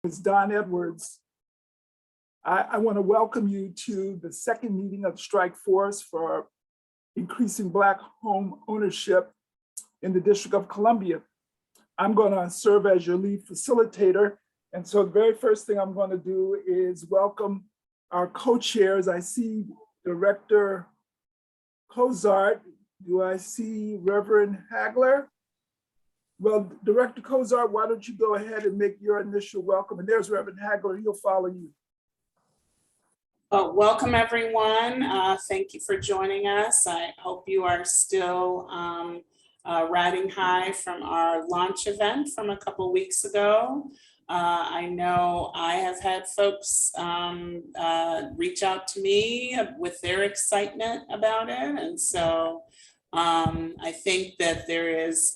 It's Don Edwards. I want to welcome you to the second meeting of Strike Force for increasing Black home ownership in the District of Columbia. I'm going to serve as your lead facilitator. And so the very first thing I'm going to do is welcome our co-chairs. I see Director Cozart. Do I see Reverend Hagler? Well, Director Cozart, why don't you go ahead and make your initial welcome? And there's Reverend Hagler, he'll follow you. Welcome, everyone. Thank you for joining us. I hope you are still riding high from our launch event from a couple weeks ago. I know I have had folks reach out to me with their excitement about it. And so I think that there is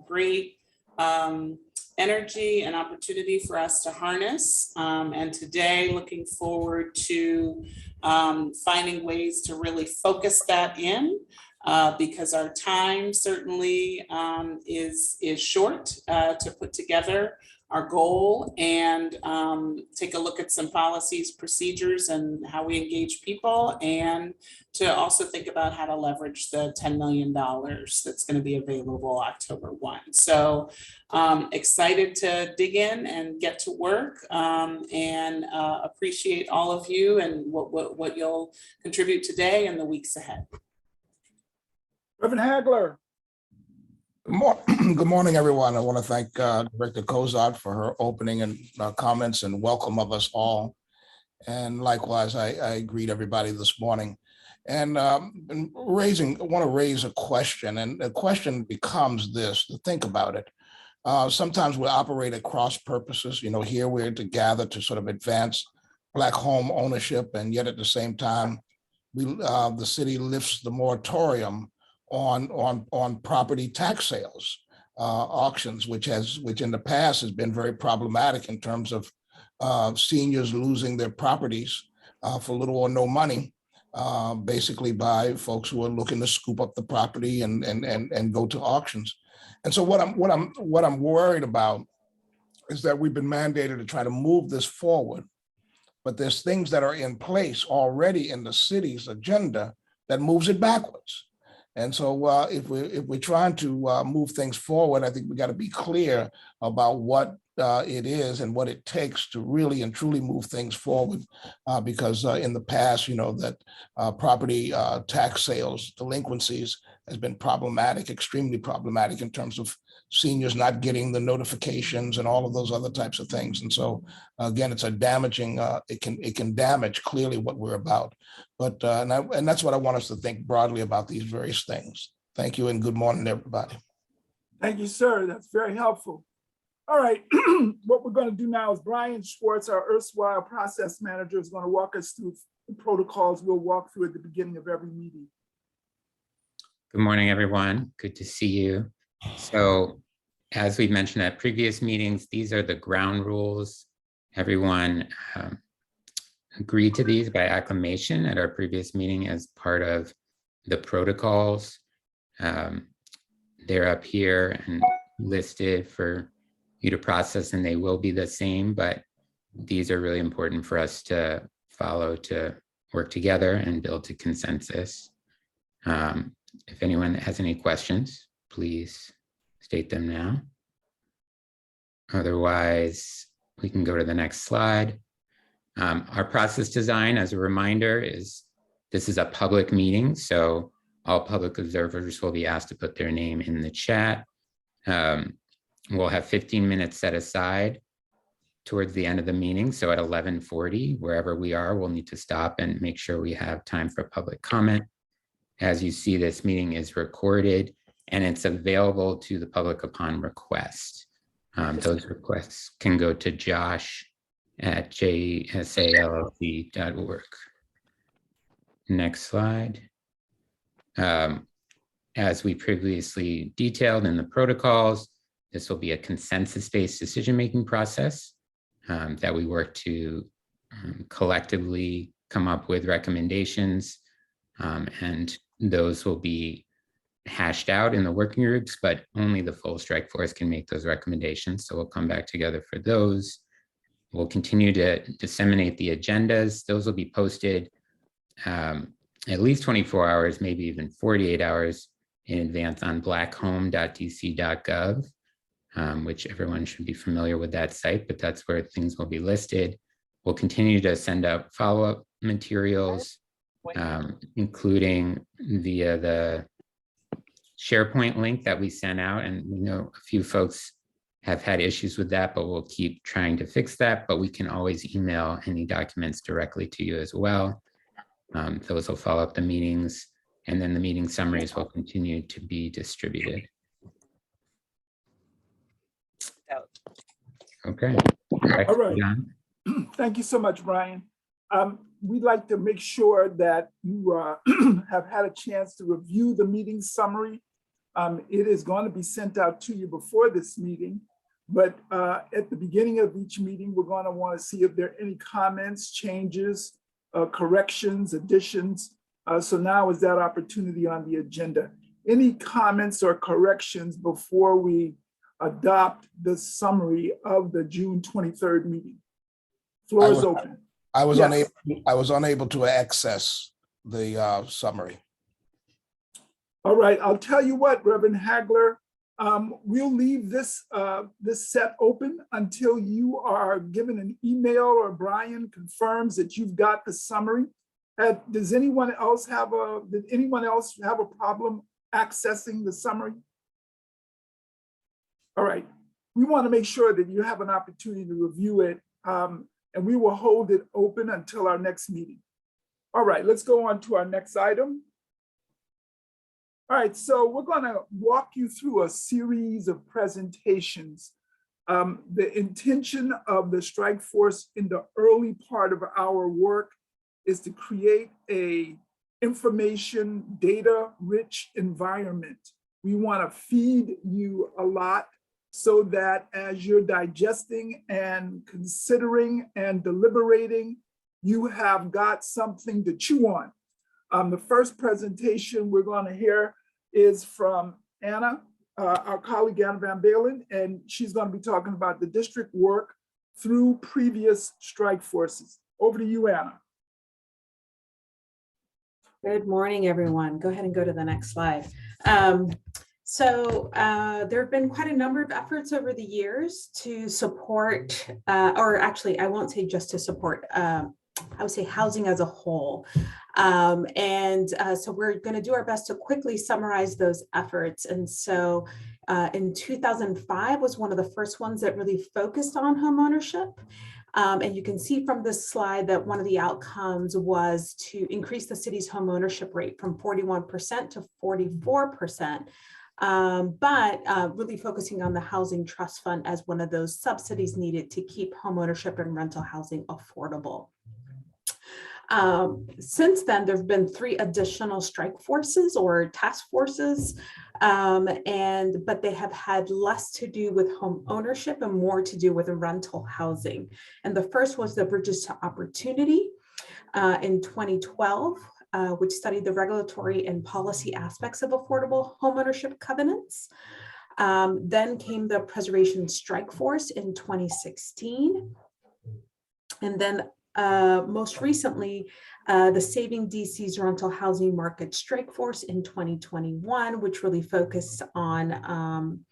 great energy and opportunity for us to harness. And today, looking forward to finding ways to really focus that in because our time certainly is short to put together our goal and take a look at some policies, procedures, and how we engage people, and to also think about how to leverage the $10 million that's going to be available October 1. So excited to dig in and get to work and appreciate all of you and what you'll contribute today and the weeks ahead. Reverend Hagler. Good morning, everyone. I want to thank Director Cozart for her opening and comments and welcome of us all. And likewise, I greet everybody this morning. And I want to raise a question, and the question becomes this: to think about it. Sometimes we operate at cross purposes. You know, here we're to gather to sort of advance Black home ownership, and yet at the same time, the city lifts the moratorium on property tax sales auctions, which in the past has been very problematic in terms of seniors losing their properties for little or no money, basically by folks who are looking to scoop up the property and go to auctions. And so what I'm worried about is that we've been mandated to try to move this forward, but there's things that are in place already in the city's agenda that moves it backwards. And so if we're trying to move things forward, I think we got to be clear about what it is and what it takes to really and truly move things forward. Because in the past, you know, that property tax sales delinquencies has been problematic, extremely problematic in terms of seniors not getting the notifications and all of those other types of things. And so again, it's a damaging, it can damage clearly what we're about. But and that's what I want us to think broadly about these various things. Thank you and good morning, everybody. Thank you, sir. That's very helpful. All right, what we're going to do now is Brian Schwartz, our erstwhile process manager, is going to walk us through the protocols we'll walk through at the beginning of every meeting. Good morning, everyone. Good to see you. So as we mentioned at previous meetings, these are the ground rules. Everyone agreed to these by acclamation at our previous meeting as part of the protocols. They're up here and listed for you to process, and they will be the same, but these are really important for us to follow, to work together and build to consensus. If anyone has any questions, please state them now. Otherwise, we can go to the next slide. Our process design, as a reminder, this is a public meeting, so all public observers will be asked to put their name in the chat. We'll have 15 minutes set aside towards the end of the meeting. So at 11:40, wherever we are, we'll need to stop and make sure we have time for public comment. As you see, this meeting is recorded and it's available to the public upon request. Those requests can go to josh@jsallc.org. Next slide. As we previously detailed in the protocols, this will be a consensus-based decision-making process that we work to collectively come up with recommendations, and those will be hashed out in the working groups, but only the full strike force can make those recommendations. So we'll come back together for those. We'll continue to disseminate the agendas. Those will be posted at least 24 hours, maybe even 48 hours in advance on blackhome.dc.gov, which everyone should be familiar with that site, but that's where things will be listed. We'll continue to send out follow-up materials, including via the SharePoint link that we sent out. And we know a few folks have had issues with that, but we'll keep trying to fix that. But we can always email any documents directly to you as well. Those will follow up the meetings, and then the meeting summaries will continue to be distributed. Okay. All right. Thank you so much, Brian. We'd like to make sure that you have had a chance to review the meeting summary. It is going to be sent out to you before this meeting, but at the beginning of each meeting, we're going to want to see if there are any comments, changes, corrections, additions. So now is that opportunity on the agenda. Any comments or corrections before we adopt the summary of the June 23rd meeting? Floor is open. I was Yes. unable to access the summary. All right, I'll tell you what, Reverend Hagler, we'll leave this set open until you are given an email or Brian confirms that you've got the summary. Did anyone else have a problem accessing the summary? All right, we want to make sure that you have an opportunity to review it, and we will hold it open until our next meeting. All right, let's go on to our next item. All right, so we're going to walk you through a series of presentations. The intention of the strike force in the early part of our work is to create a information data-rich environment. We want to feed you a lot so that as you're digesting and considering and deliberating, you have got something to chew on. The first presentation we're going to hear is from Anna, our colleague Anna Van Balen, and she's going to be talking about the district work through previous strike forces. Over to you, Anna. Good morning, everyone. Go ahead and go to the next slide. There have been quite a number of efforts over the years to support, or actually, I won't say just to support, I would say housing as a whole. So we're going to do our best to quickly summarize those efforts. And so in 2005 was one of the first ones that really focused on homeownership. And you can see from this slide that one of the outcomes was to increase the city's homeownership rate from 41% to 44%. But really focusing on the Housing Trust Fund as one of those subsidies needed to keep homeownership and rental housing affordable. Since then, there have been 3 additional strike forces or task forces, but they have had less to do with home ownership and more to do with rental housing. And the first was the Bridges to Opportunity in 2012, which studied the regulatory and policy aspects of affordable homeownership covenants. Then came the Preservation Strike Force in 2016. And then most recently, the Saving DC's Rental Housing Market Strike Force in 2021, which really focused on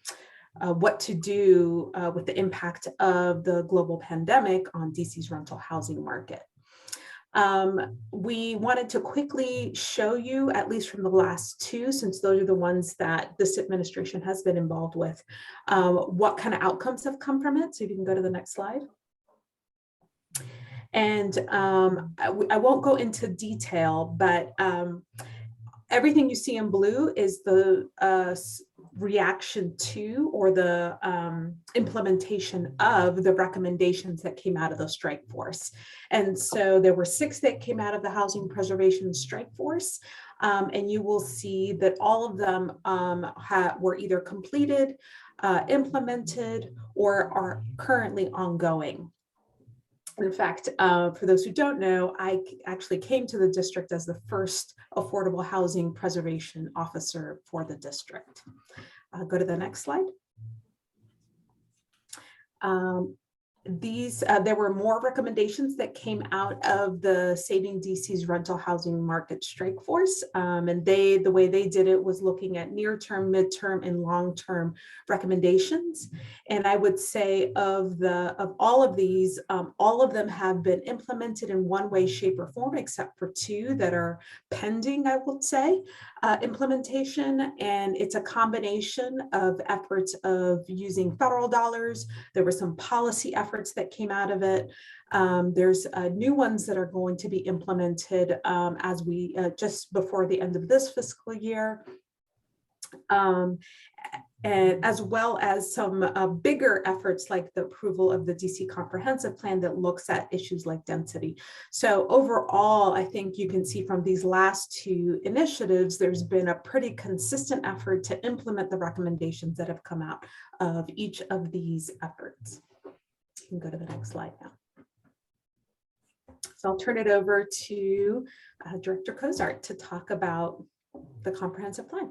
what to do with the impact of the global pandemic on DC's rental housing market. We wanted to quickly show you, at least from the last 2, since those are the ones that this administration has been involved with, what kind of outcomes have come from it. So if you can go to the next slide. And I won't go into detail, but everything you see in blue is the reaction to or the implementation of the recommendations that came out of the strike force. And so there were 6 that came out of the Housing Preservation Strike Force. And you will see that all of them were either completed, implemented, or are currently ongoing. In fact, for those who don't know, I actually came to the district as the first affordable housing preservation officer for the district. Go to the next slide. there were more recommendations that came out of the Saving DC's rental housing market strike force. And the way they did it was looking at near-term, mid-term, and long-term recommendations. And I would say of all of these, all of them have been implemented in one way, shape, or form, except for two that are pending, I would say, implementation. And it's a combination of efforts of using federal dollars. There were some policy efforts that came out of it. There's new ones that are going to be implemented as we just before the end of this fiscal year. And as well as some bigger efforts like the approval of the DC Comprehensive Plan that looks at issues like density. So overall, I think you can see from these last two initiatives, there's been a pretty consistent effort to implement the recommendations that have come out of each of these efforts. You can go to the next slide now. So I'll turn it over to Director Cozart to talk about the comprehensive plan.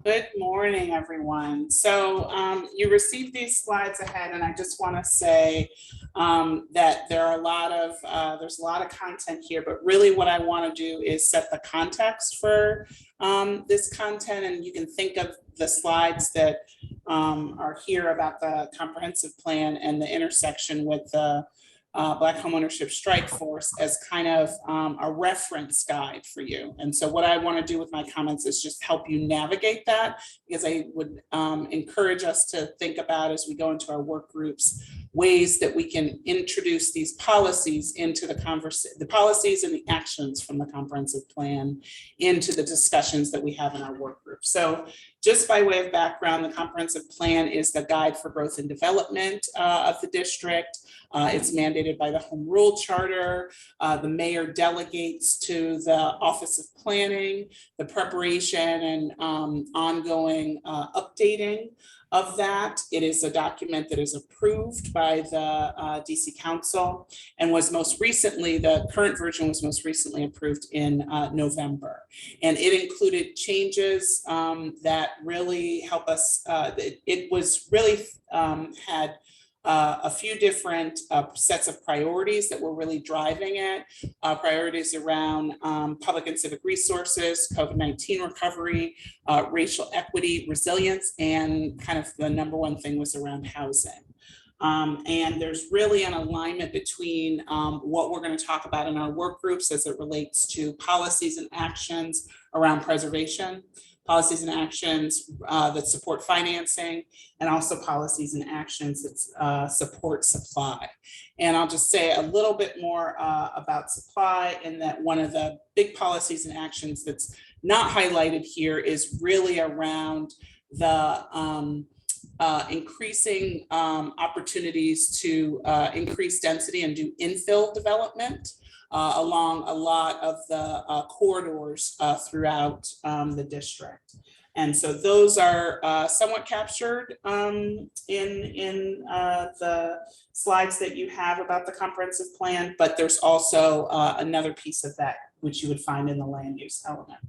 Good morning, everyone. So you received these slides ahead, and I just want to say that there are there's a lot of content here, but really what I want to do is set the context for this content, and you can think of the slides that are here about the comprehensive plan and the intersection with the Black Homeownership Strike Force as kind of a reference guide for you. And so what I want to do with my comments is just help you navigate that, because I would encourage us to think about, as we go into our work groups, ways that we can introduce these policies into the policies and the actions from the comprehensive plan into the discussions that we have in our work group. So just by way of background, the comprehensive plan is the guide for growth and development of the district. It's mandated by the Home Rule Charter. The mayor delegates to the Office of Planning the preparation and ongoing updating of that. It is a document that is approved by the DC Council and was most recently, the current version was most recently approved in November. And it included changes that really help us. It was really had a few different sets of priorities that were really driving it. Priorities around public and civic resources, COVID-19 recovery, racial equity, resilience, and kind of the number one thing was around housing. And there's really an alignment between what we're going to talk about in our work groups as it relates to policies and actions around preservation, policies and actions that support financing, and also policies and actions that support supply. And I'll just say a little bit more about supply, in that one of the big policies and actions that's not highlighted here is really around the increasing opportunities to increase density and do infill development along a lot of the corridors throughout the district. And so those are somewhat captured in the slides that you have about the comprehensive plan, but there's also another piece of that which you would find in the land use element.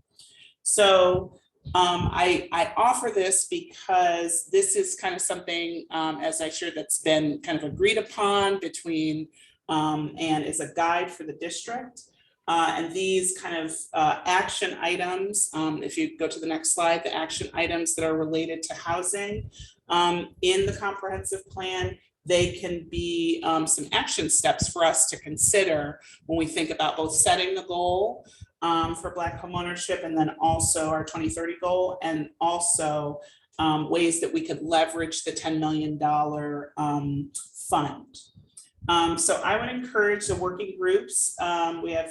So I offer this because this is kind of something, as I shared, that's been kind of agreed upon between and is a guide for the district. And these kind of action items, if you go to the next slide, the action items that are related to housing in the comprehensive plan, they can be some action steps for us to consider when we think about both setting the goal for Black homeownership, and then also our 2030 goal, and also ways that we could leverage the $10 million fund. So I would encourage the working groups. We have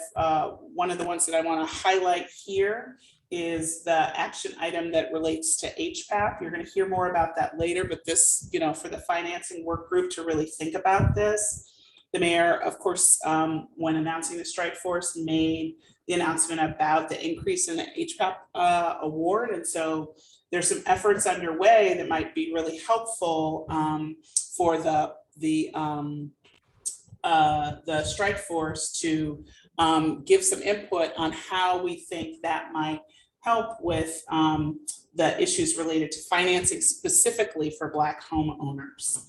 one of the ones that I want to highlight here is the action item that relates to HPAP. You're going to hear more about that later, but this, you know, for the financing work group to really think about this. The mayor, of course, when announcing the strike force, made the announcement about the increase in the HPAP award. And so there's some efforts underway that might be really helpful for the strike force to give some input on how we think that might help with the issues related to financing specifically for Black homeowners.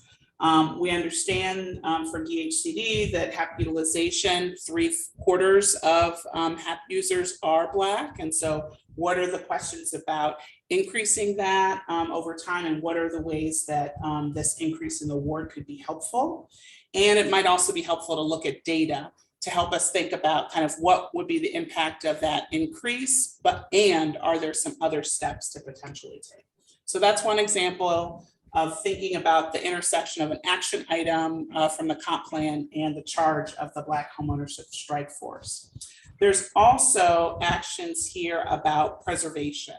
We understand for DHCD that HAP utilization, 3/4 of HAP users are Black. And so what are the questions about increasing that over time, and what are the ways that this increase in the award could be helpful? And it might also be helpful to look at data to help us think about kind of what would be the impact of that increase, and are there some other steps to potentially take? So that's one example of thinking about the intersection of an action item from the comp plan and the charge of the Black Homeownership Strike Force. There's also actions here about preservation.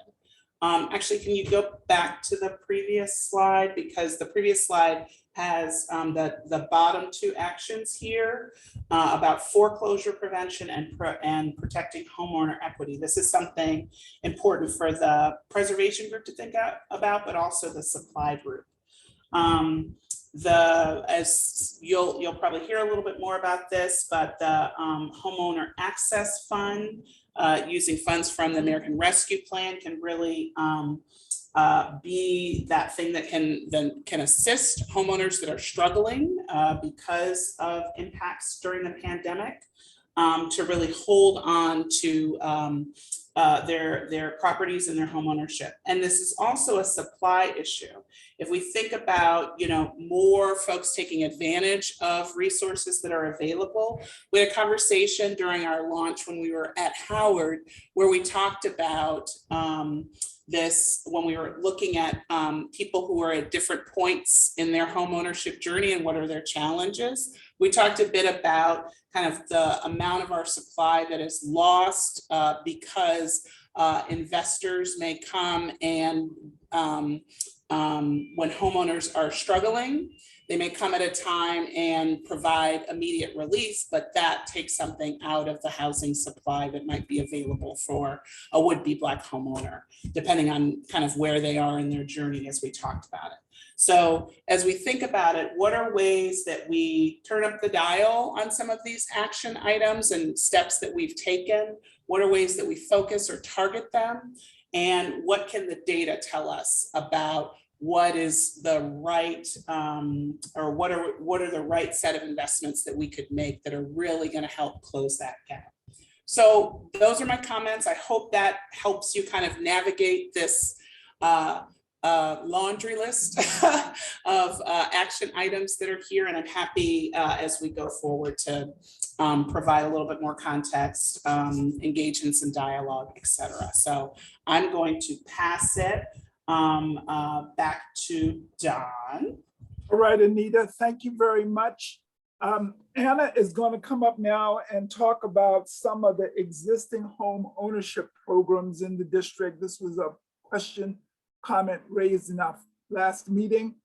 Actually, can you go back to the previous slide? Because the previous slide has the bottom two actions here about foreclosure prevention and protecting homeowner equity. This is something important for the preservation group to think about, but also the supply group. As you'll probably hear a little bit more about this, but the Homeowner Access Fund, using funds from the American Rescue Plan, can really be that thing that can assist homeowners that are struggling because of impacts during the pandemic, to really hold on to their properties and their home ownership. And this is also a supply issue. If we think about, more folks taking advantage of resources that are available, we had a conversation during our launch when we were at Howard, where we talked about this when we were looking at people who are at different points in their home ownership journey and what are their challenges. We talked a bit about kind of the amount of our supply that is lost because investors may come and when homeowners are struggling, they may come at a time and provide immediate relief, but that takes something out of the housing supply that might be available for a would-be Black homeowner, depending on kind of where they are in their journey, as we talked about it. So as we think about it, what are ways that we turn up the dial on some of these action items and steps that we've taken? What are ways that we focus or target them? And what can the data tell us about what is the right, or what are the right set of investments that we could make that are really going to help close that gap? So those are my comments. I hope that helps you kind of navigate this laundry list of action items that are here. And I'm happy as we go forward to provide a little bit more context, engage in some dialogue, et cetera. So I'm going to pass it back to Don. All right, Anita, thank you very much. Anna is going to come up now and talk about some of the existing home ownership programs in the district. This was a comment raised in our last meeting.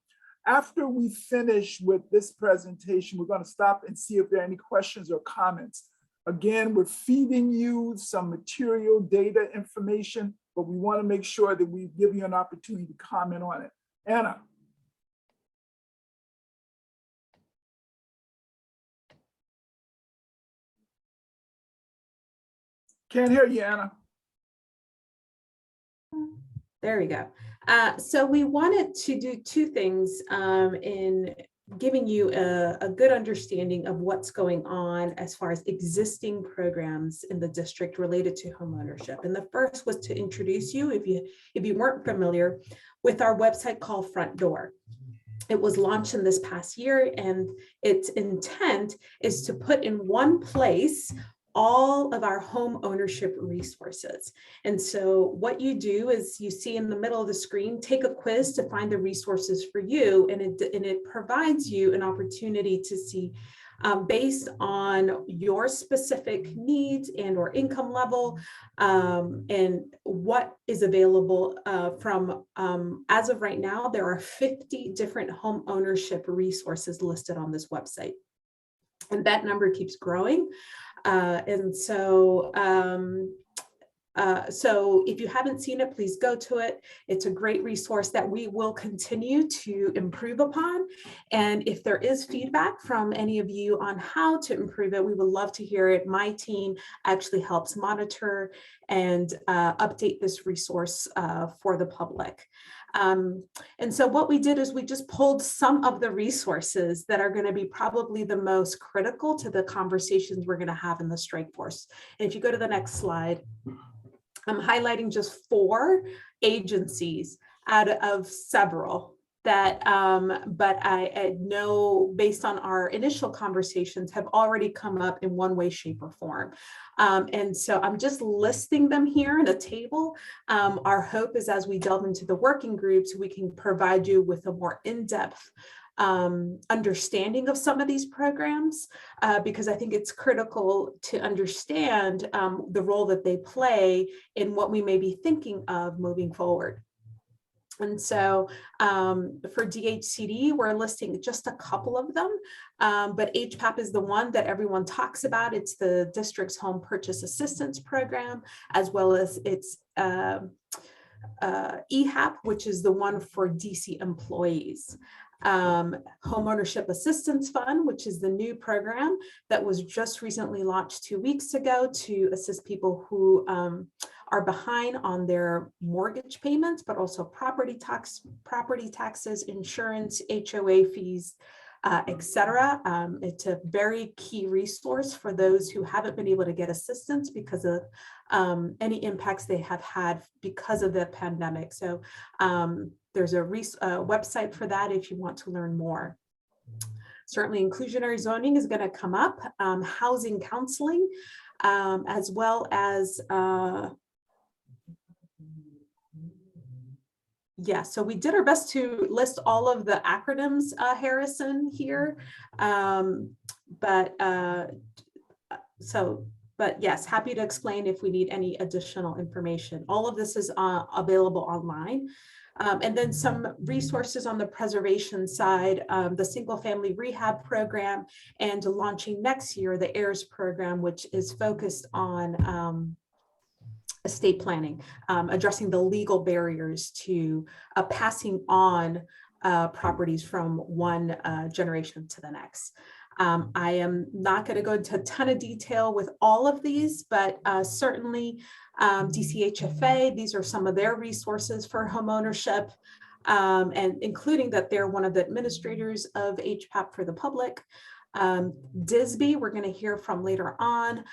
After we finish with this presentation, we're going to stop and see if there are any questions or comments. Again, we're feeding you some material, data, information, but we want to make sure that we give you an opportunity to comment on it. Anna. Can't hear you, Anna. There we go. So we wanted to do two things in giving you a good understanding of what's going on as far as existing programs in the district related to homeownership. And the first was to introduce you, if you weren't familiar, with our website called Front Door. It was launched in this past year, and its intent is to put in one place all of our home ownership resources. And so what you do is you see in the middle of the screen, take a quiz to find the resources for you. And it provides you an opportunity to see based on your specific needs and or income level and what is available from, as of right now, there are 50 different home ownership resources listed on this website. And that number keeps growing. So if you haven't seen it, please go to it. It's a great resource that we will continue to improve upon. And if there is feedback from any of you on how to improve it, we would love to hear it. My team actually helps monitor and update this resource for the public. And so what we did is we just pulled some of the resources that are going to be probably the most critical to the conversations we're going to have in the strike force. And if you go to the next slide, I'm highlighting just 4 agencies out of several that, but I know based on our initial conversations have already come up in one way, shape, or form. And so I'm just listing them here in a table. Our hope is as we delve into the working groups, we can provide you with a more in-depth understanding of some of these programs, because I think it's critical to understand the role that they play in what we may be thinking of moving forward. And so for DHCD, we're listing just a couple of them, but HPAP is the one that everyone talks about. It's the district's home purchase assistance program, as well as its EHAP, which is the one for DC employees. Homeownership Assistance Fund, which is the new program that was just recently launched 2 weeks ago to assist people who are behind on their mortgage payments, but also property taxes, insurance, HOA fees, etc. It's a very key resource for those who haven't been able to get assistance because of any impacts they have had because of the pandemic. So there's a website for that if you want to learn more. Certainly inclusionary zoning is going to come up, housing counseling, as well as yeah, so we did our best to list all of the acronyms, Harrison, here. But yes, happy to explain if we need any additional information. All of this is available online. And then some resources on the preservation side, the single family rehab program, and launching next year, the AIRS program, which is focused on estate planning, addressing the legal barriers to passing on properties from one generation to the next. I am not going to go into a ton of detail with all of these, but certainly DCHFA, these are some of their resources for homeownership, and including that they're one of the administrators of HPAP for the public. DISB, we're going to hear from later on.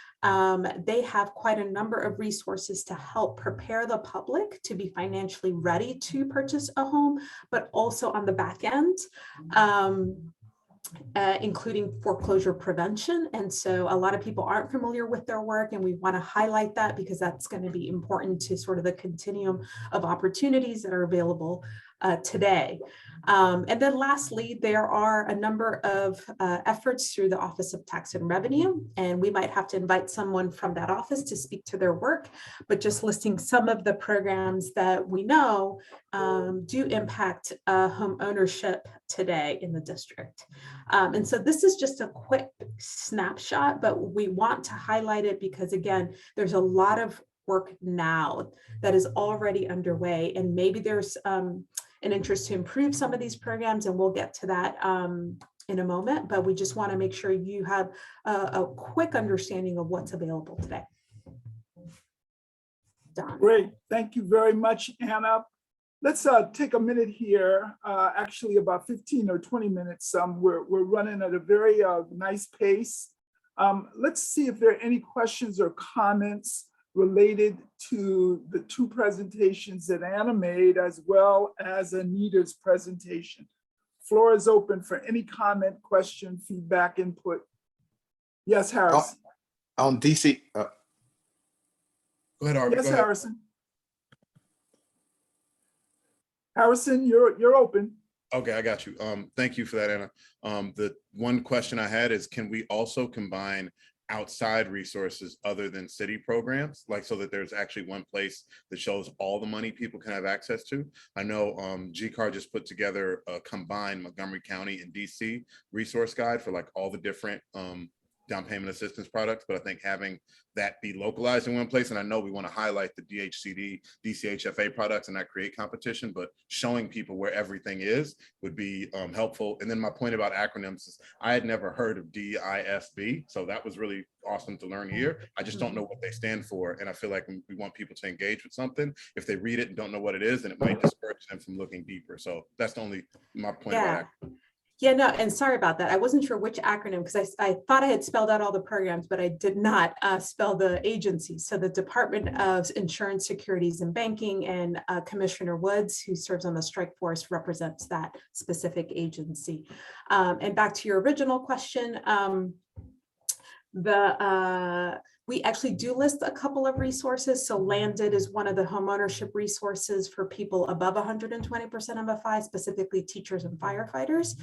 They have quite a number of resources to help prepare the public to be financially ready to purchase a home, but also on the back end, including foreclosure prevention. And so a lot of people aren't familiar with their work, and we want to highlight that because that's going to be important to sort of the continuum of opportunities that are available today. And then lastly, there are a number of efforts through the Office of Tax and Revenue, and we might have to invite someone from that office to speak to their work, but just listing some of the programs that we know do impact home ownership today in the district. And so this is just a quick snapshot, but we want to highlight it because, again, there's a lot of work now that is already underway, and maybe there's an interest to improve some of these programs, and we'll get to that in a moment, but we just want to make sure you have a quick understanding of what's available today. Don. Great, thank you very much, Anna. Let's take a minute here, actually about 15 or 20 minutes. We're running at a very nice pace. Let's see if there are any questions or comments related to the 2 presentations that Anna made, as well as Anita's presentation. Floor is open for any comment, question, feedback, input. Yes, Harrison. On DC. Go ahead, Arby. Yes, Go ahead. Harrison. Harrison, you're open. Okay, I got you. Thank you for that, Anna. The one question I had is, can we also combine outside resources other than city programs, like so that there's actually one place that shows all the money people can have access to? I know GCAR just put together a combined Montgomery County and DC resource guide for like all the different down payment assistance products, but I think having that be localized in one place, and I know we want to highlight the DHCD, DCHFA products and not create competition, but showing people where everything is would be helpful. And then my point about acronyms is I had never heard of DISB, so that was really awesome to learn here. I just don't know what they stand for, and I feel like we want people to engage with something. If they read it and don't know what it is, then it might discourage them from looking deeper. So that's the only my point about acronyms. Yeah, no, and sorry about that. I wasn't sure which acronym because I thought I had spelled out all the programs, but I did not spell the agency. So the Department of Insurance, Securities and Banking, and Commissioner Woods, who serves on the strike force, represents that specific agency. And back to your original question, we actually do list a couple of resources. So Landed is one of the homeownership resources for people above 120% MFI, specifically teachers and firefighters,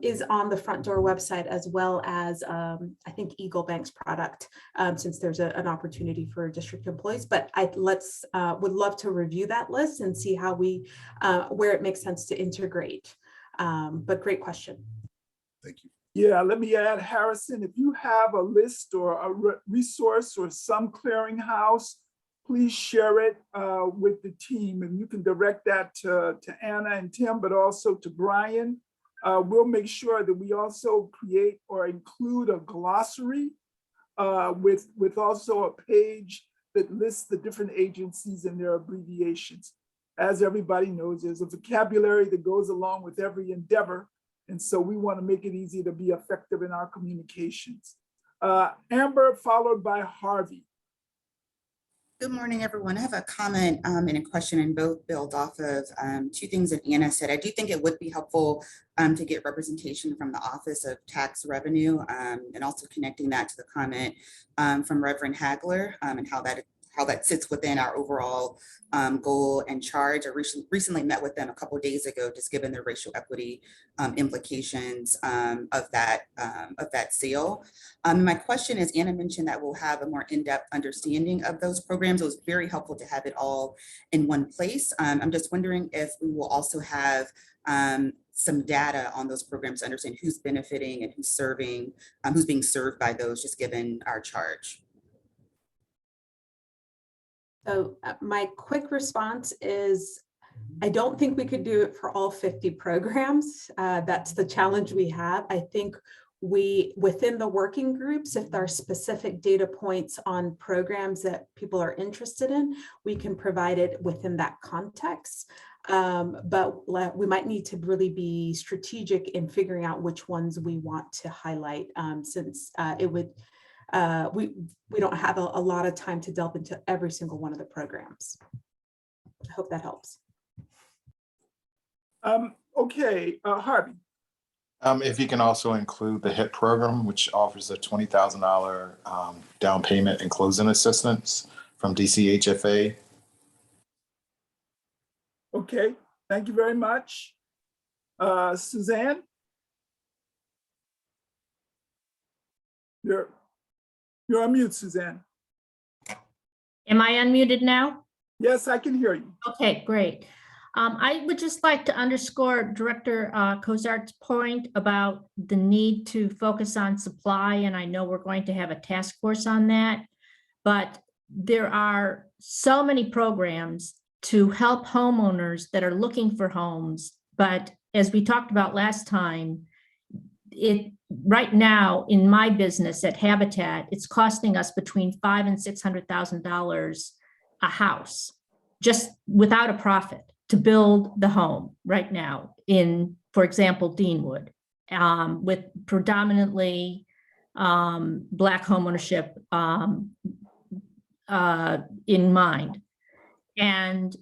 is on the Front Door website, as well as I think Eagle Bank's product, since there's an opportunity for district employees. But would love to review that list and see how where it makes sense to integrate. But great question. Thank you. Yeah, let me add, Harrison, if you have a list or a resource or some clearinghouse, please share it with the team, and you can direct that to Anna and Tim, but also to Brian. We'll make sure that we also create or include a glossary with also a page that lists the different agencies and their abbreviations. As everybody knows, there's a vocabulary that goes along with every endeavor. And so we want to make it easy to be effective in our communications. Amber, followed by Harvey. Good morning, everyone. I have a comment and a question, and both build off of two things that Anna said. I do think it would be helpful to get representation from the Office of Tax Revenue, and also connecting that to the comment from Reverend Hagler and how that sits within our overall goal and charge. I recently met with them a couple of days ago, just given the racial equity implications of that sale. My question is, Anna mentioned that we'll have a more in-depth understanding of those programs. It was very helpful to have it all in one place. I'm just wondering if we will also have some data on those programs to understand who's benefiting and who's being served by those, just given our charge. So my quick response is, I don't think we could do it for all 50 programs. That's the challenge we have. I think within the working groups, if there are specific data points on programs that people are interested in, we can provide it within that context. But we might need to really be strategic in figuring out which ones we want to highlight, since we don't have a lot of time to delve into every single one of the programs. I hope that helps. Okay, Harvey. If you can also include the HIT program, which offers a $20,000 down payment and closing assistance from DCHFA. Okay, thank you very much. Suzanne? You're on mute, Suzanne. Am I unmuted now? Yes, I can hear you. Okay, great. I would just like to underscore Director Cozart's point about the need to focus on supply, and I know we're going to have a task force on that, but there are so many programs to help homeowners that are looking for homes. But as we talked about last time, right now in my business at Habitat, it's costing us between $500,000 and $600,000 a house, just without a profit, to build the home right now in, for example, Deanwood, with predominantly Black homeownership in mind. And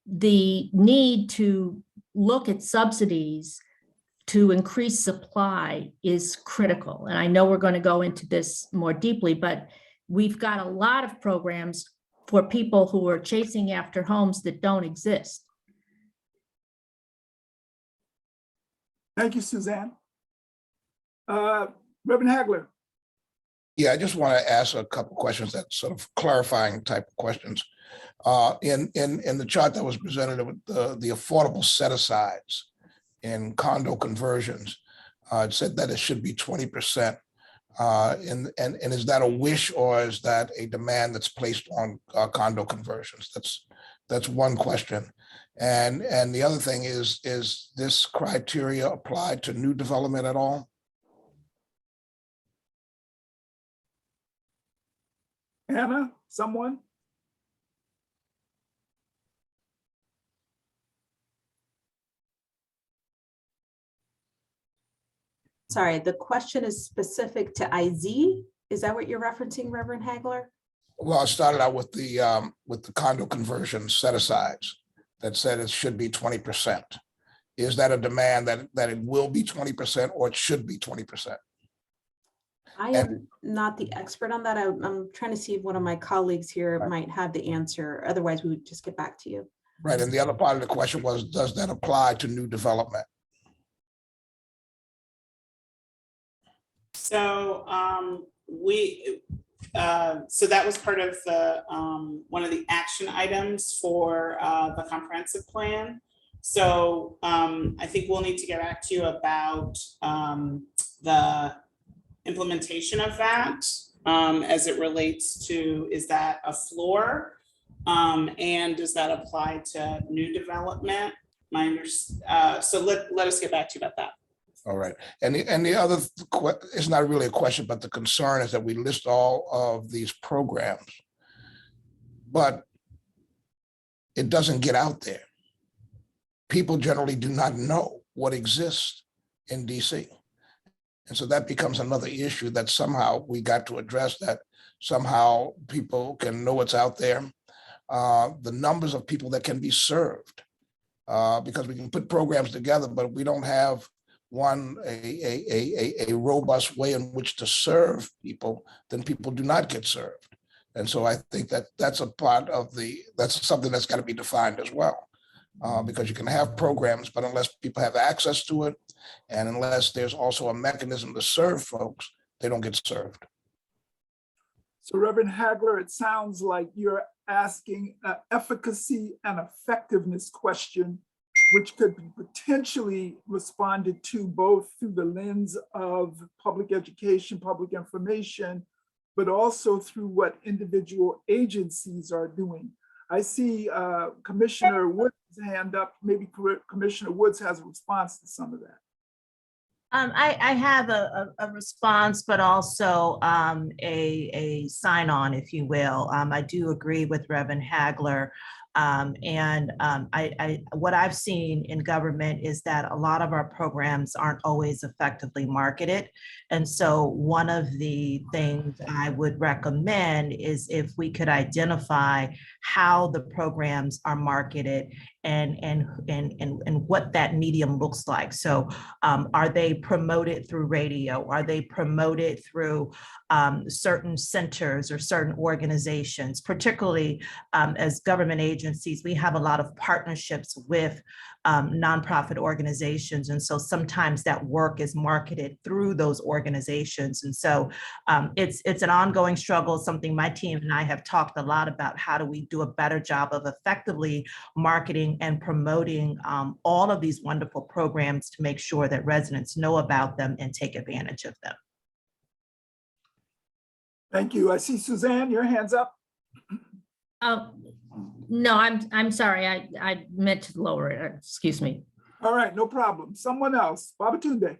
the need to look at subsidies to increase supply is critical. And I know we're going to go into this more deeply, but we've got a lot of programs for people who are chasing after homes that don't exist. Thank you, Suzanne. Reverend Hagler. Yeah, I just want to ask a couple questions, that sort of clarifying type of questions. In the chart that was presented with the affordable set-asides in condo conversions, it said that it should be 20%. And is that a wish or is that a demand that's placed on condo conversions? That's one question. And the other thing is this criteria applied to new development at all? Anna, someone? Sorry, the question is specific to IZ. Is that what you're referencing, Reverend Hagler? Well, I started out with the condo conversion set asides that said it should be 20%. Is that a demand that it will be 20% or it should be 20%? I am not the expert on that. I'm trying to see if one of my colleagues here might have the answer. Otherwise, we would just get back to you. Right. And the other part of the question was, does that apply to new development? So so that was part of the one of the action items for the comprehensive plan. So I think we'll need to get back to you about the implementation of that as it relates to, is that a floor? And does that apply to new development? So let us get back to you about that. All right. And the other, it's not really a question, but the concern is that we list all of these programs, but it doesn't get out there. People generally do not know what exists in DC. And so that becomes another issue that somehow we got to address, that somehow people can know what's out there. The numbers of people that can be served, because we can put programs together, but we don't have a robust way in which to serve people, then people do not get served. And so I think that that's a part of that's something that's got to be defined as well, because you can have programs, but unless people have access to it, and unless there's also a mechanism to serve folks, they don't get served. So Reverend Hagler, it sounds like you're asking an efficacy and effectiveness question, which could be potentially responded to both through the lens of public education, public information, but also through what individual agencies are doing. I see Commissioner Woods' hand up. Maybe Commissioner Woods has a response to some of that. I have a response, but also a sign on, if you will. I do agree with Reverend Hagler. What I've seen in government is that a lot of our programs aren't always effectively marketed. And so one of the things I would recommend is if we could identify how the programs are marketed and what that medium looks like. So are they promoted through radio? Are they promoted through certain centers or certain organizations? Particularly as government agencies, we have a lot of partnerships with nonprofit organizations. And so sometimes that work is marketed through those organizations. And so it's an ongoing struggle, something my team and I have talked a lot about. How do we do a better job of effectively marketing and promoting all of these wonderful programs to make sure that residents know about them and take advantage of them? Thank you. I see Suzanne, your hand's up. No, I'm sorry. I meant to lower it. Excuse me. All right, no problem. Someone else, Babatunde.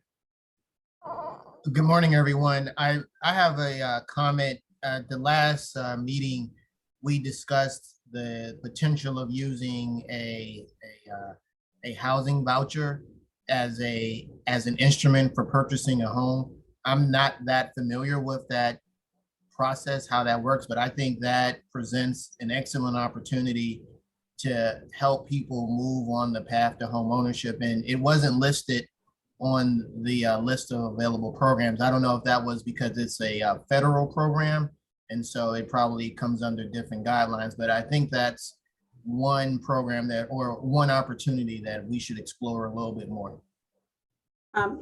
Good morning, everyone. I have a comment. At the last meeting, we discussed the potential of using a housing voucher as an instrument for purchasing a home. I'm not that familiar with that process, how that works, but I think that presents an excellent opportunity to help people move on the path to home ownership. And it wasn't listed on the list of available programs. I don't know if that was because it's a federal program, and so it probably comes under different guidelines, but I think that's one program or one opportunity that we should explore a little bit more.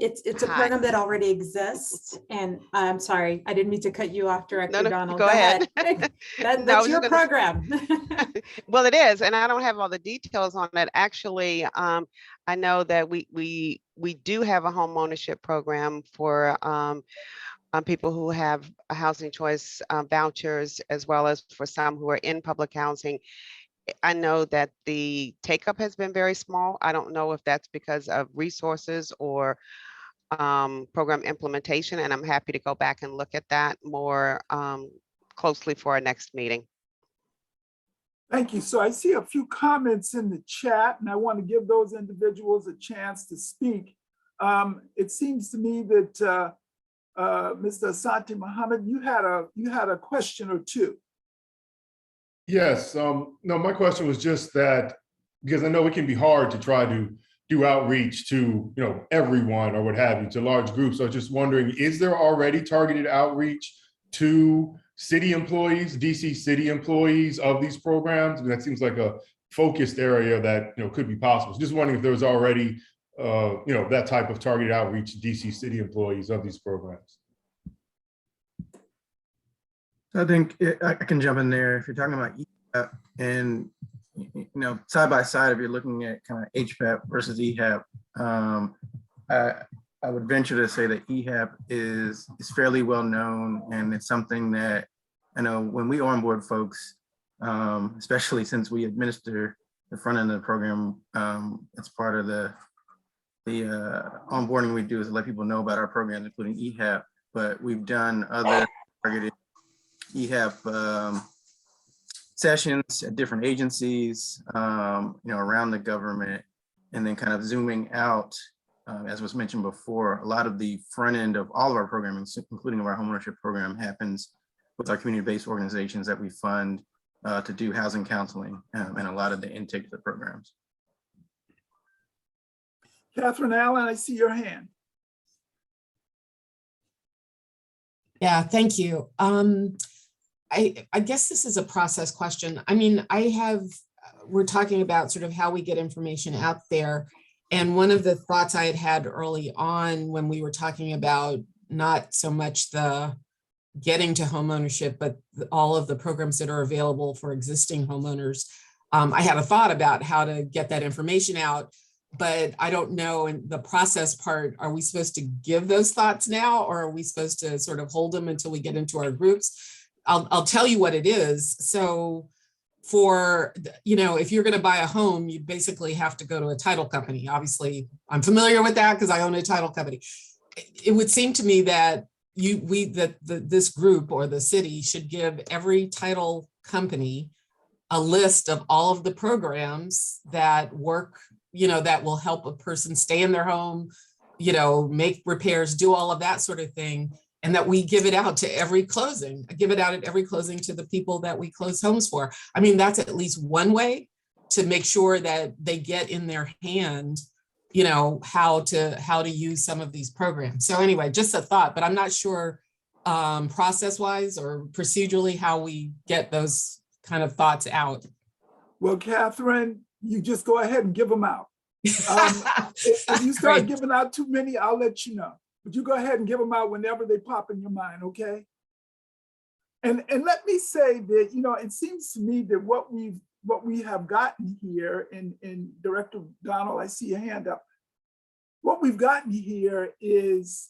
It's a program that already exists, and I'm sorry, I didn't mean to cut you off, Director Donald. Go ahead. That's your program. Well, it is, and I don't have all the details on that. Actually, I know that we do have a home ownership program for people who have a housing choice vouchers, as well as for some who are in public housing. I know that the take-up has been very small. I don't know if that's because of resources or program implementation, and I'm happy to go back and look at that more closely for our next meeting. Thank you. So I see a few comments in the chat, and I want to give those individuals a chance to speak. It seems to me that Mr. Asante Muhammad, you had a question or two. Yes. No, my question was just that, because I know it can be hard to try to do outreach to, everyone or what have you, to large groups. So I was just wondering, is there already targeted outreach to city employees, DC city employees of these programs? That seems like a focused area that, could be possible. So just wondering if there's already, that type of targeted outreach to DC city employees of these programs. I think I can jump in there. If you're talking about EHAP and, side by side, if you're looking at kind of HPAP versus EHAP, I would venture to say that EHAP is fairly well known, and it's something that I know when we onboard folks, especially since we administer the front end of the program, it's part of the onboarding we do is to let people know about our programs, including EHAP, but we've done other targeted EHAP sessions at different agencies, around the government, and then kind of zooming out, as was mentioned before, a lot of the front end of all of our programming, including our homeownership program, happens with our community-based organizations that we fund to do housing counseling and a lot of the intake of the programs. Catherine Allen, I see your hand. Yeah, thank you. I guess this is a process question. I mean, we're talking about sort of how we get information out there. And one of the thoughts I had early on when we were talking about not so much the getting to homeownership, but all of the programs that are available for existing homeowners, I had a thought about how to get that information out, but I don't know in the process part, are we supposed to give those thoughts now, or are we supposed to sort of hold them until we get into our groups? I'll tell you what it is. So for, if you're going to buy a home, you basically have to go to a title company. Obviously, I'm familiar with that because I own a title company. It would seem to me that this group or the city should give every title company a list of all of the programs that work, that will help a person stay in their home, make repairs, do all of that sort of thing. And that we give it out to every closing, give it out at every closing to the people that we close homes for. I mean, that's at least one way to make sure that they get in their hand, how to use some of these programs. So anyway, just a thought, but I'm not sure process-wise or procedurally how we get those kind of thoughts out. Well, Catherine, you just go ahead and give them out. If you start giving out too many, I'll let you know. But you go ahead and give them out whenever they pop in your mind, okay? And let me say that, it seems to me that what we have gotten here, and Director Donald, I see your hand up. What we've gotten here is,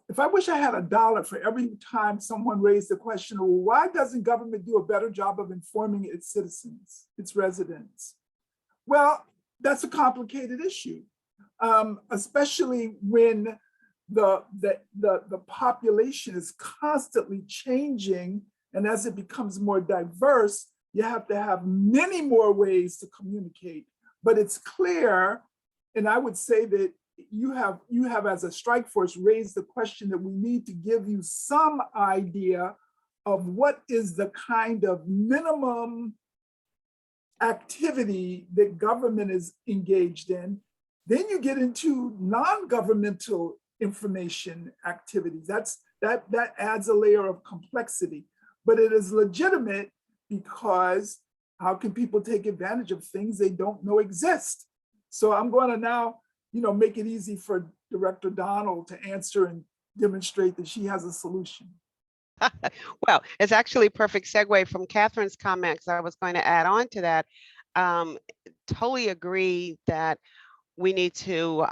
if I wish I had $1 for every time someone raised the question, well, why doesn't government do a better job of informing its citizens, its residents? Well, that's a complicated issue, especially when the population is constantly changing, and as it becomes more diverse, you have to have many more ways to communicate. But it's clear, and I would say that you have as a strike force raised the question that we need to give you some idea of what is the kind of minimum activity that government is engaged in. Then you get into non-governmental information activities. That adds a layer of complexity, but it is legitimate because how can people take advantage of things they don't know exist? So I'm going to now, make it easy for Director Donald to answer and demonstrate that she has a solution. Well, it's actually a perfect segue from Catherine's comments. I was going to add on to that. Totally agree that we need to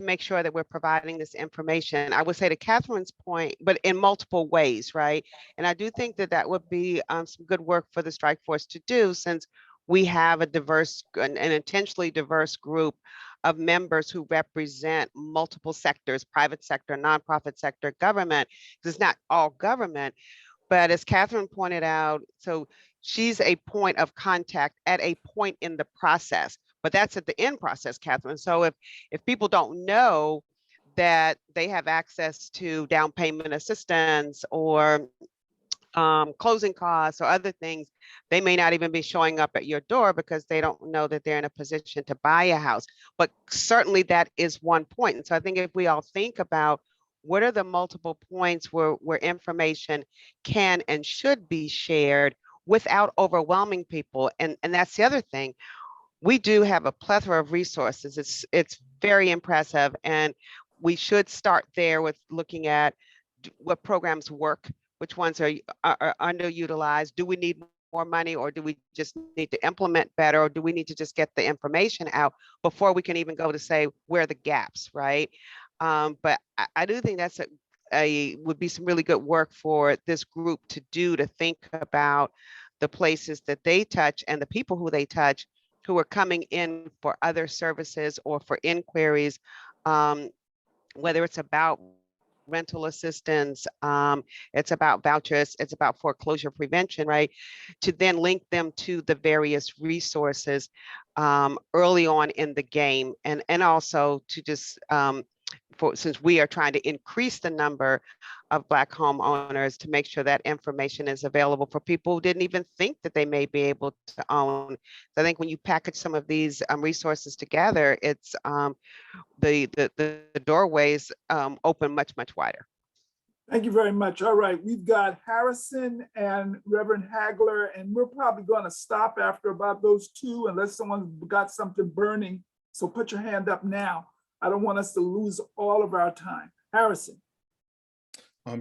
make sure that we're providing this information. I would say to Catherine's point, but in multiple ways, right? And I do think that that would be some good work for the strike force to do, since we have a diverse and intentionally diverse group of members who represent multiple sectors, private sector, nonprofit sector, government, because it's not all government. But as Catherine pointed out, so she's a point of contact at a point in the process, but that's at the end process, Catherine. So if people don't know that they have access to down payment assistance or closing costs or other things, they may not even be showing up at your door because they don't know that they're in a position to buy a house. But certainly that is one point. And so I think if we all think about what are the multiple points where information can and should be shared without overwhelming people. And that's the other thing. We do have a plethora of resources. It's very impressive. And we should start there with looking at what programs work, which ones are underutilized. Do we need more money, or do we just need to implement better, or do we need to just get the information out before we can even go to say where are the gaps, right? But I do think that's would be some really good work for this group to do, to think about the places that they touch and the people who they touch who are coming in for other services or for inquiries, whether it's about rental assistance, it's about vouchers, it's about foreclosure prevention, right? To then link them to the various resources early on in the game, and also to just since we are trying to increase the number of Black homeowners, to make sure that information is available for people who didn't even think that they may be able to own. So I think when you package some of these resources together, it's the doorways open much wider. Thank you very much. All right, we've got Harrison and Reverend Hagler, and we're probably going to stop after about those two unless someone's got something burning. So put your hand up now. I don't want us to lose all of our time. Harrison.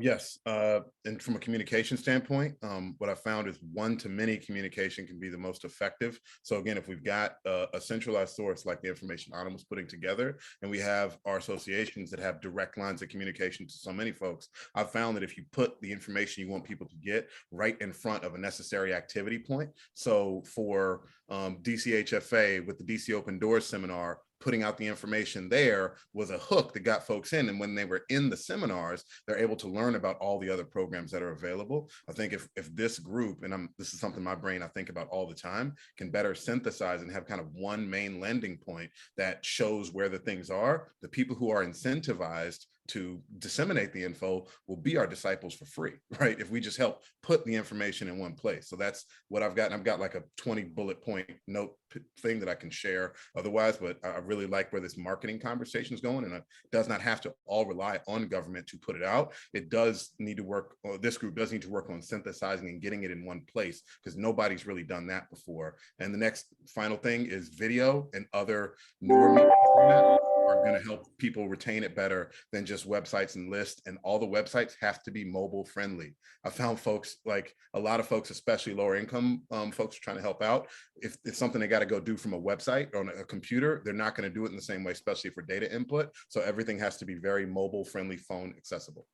Yes, and from a communication standpoint, what I found is one-to-many communication can be the most effective. So again, if we've got a centralized source like the information Autumn was putting together, and we have our associations that have direct lines of communication to so many folks, I've found that if you put the information you want people to get right in front of a necessary activity point. So for DCHFA with the DC Open Doors seminar, putting out the information there was a hook that got folks in. And when they were in the seminars, they're able to learn about all the other programs that are available. I think if this group, and this is something my brain I think about all the time, can better synthesize and have kind of one main landing point that shows where the things are, the people who are incentivized to disseminate the info will be our disciples for free, right? If we just help put the information in one place. So that's what I've got. I've got like a 20 bullet point note thing that I can share otherwise, but I really like where this marketing conversation is going, and it does not have to all rely on government to put it out. It does need to work, or this group does need to work on synthesizing and getting it in one place, because nobody's really done that before. And the next final thing is video and other newer media formats are going to help people retain it better than just websites and lists. And all the websites have to be mobile friendly. I found folks, like a lot of folks, especially lower income folks, are trying to help out. If it's something they got to go do from a website or on a computer, they're not going to do it in the same way, especially for data input. So everything has to be very mobile friendly, phone accessible.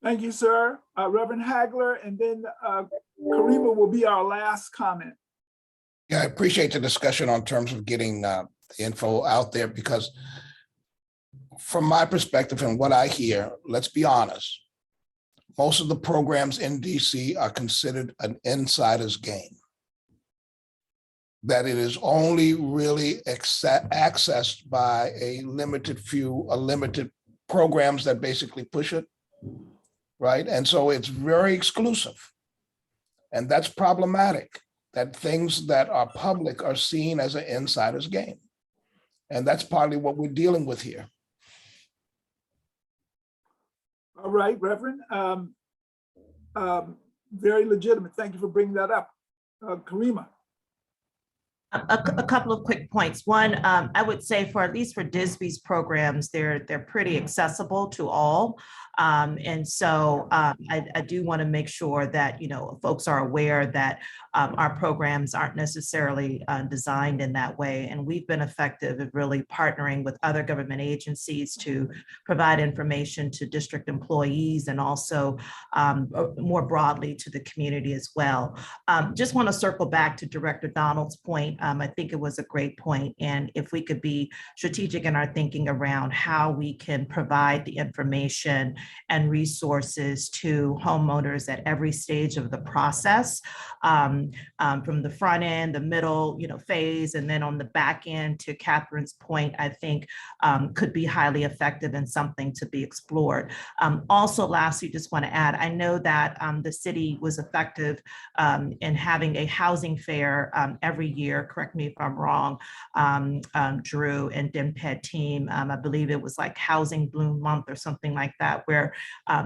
Thank you, sir. Reverend Hagler, and then Karima will be our last comment. Yeah, I appreciate the discussion on terms of getting the info out there, because from my perspective and what I hear, let's be honest, most of the programs in DC are considered an insider's game. That it is only really accessed by a limited few, limited programs that basically push it, right? And so it's very exclusive. And that's problematic, that things that are public are seen as an insider's game. And that's partly what we're dealing with here. All right, Reverend. Very legitimate. Thank you for bringing that up. Karima. A couple of quick points. One, I would say for at least for DSB's programs, they're pretty accessible to all. And so I do want to make sure that, folks are aware that our programs aren't necessarily designed in that way. And we've been effective at really partnering with other government agencies to provide information to district employees and also more broadly to the community as well. Just want to circle back to Director Donald's point. I think it was a great point. And if we could be strategic in our thinking around how we can provide the information and resources to homeowners at every stage of the process, from the front end, the middle, phase, and then on the back end, to Catherine's point, I think could be highly effective and something to be explored. Also, lastly, just want to add, I know that the city was effective in having a housing fair every year. Correct me if I'm wrong, Drew and DMPED team. I believe it was like Housing Bloom Month or something like that, where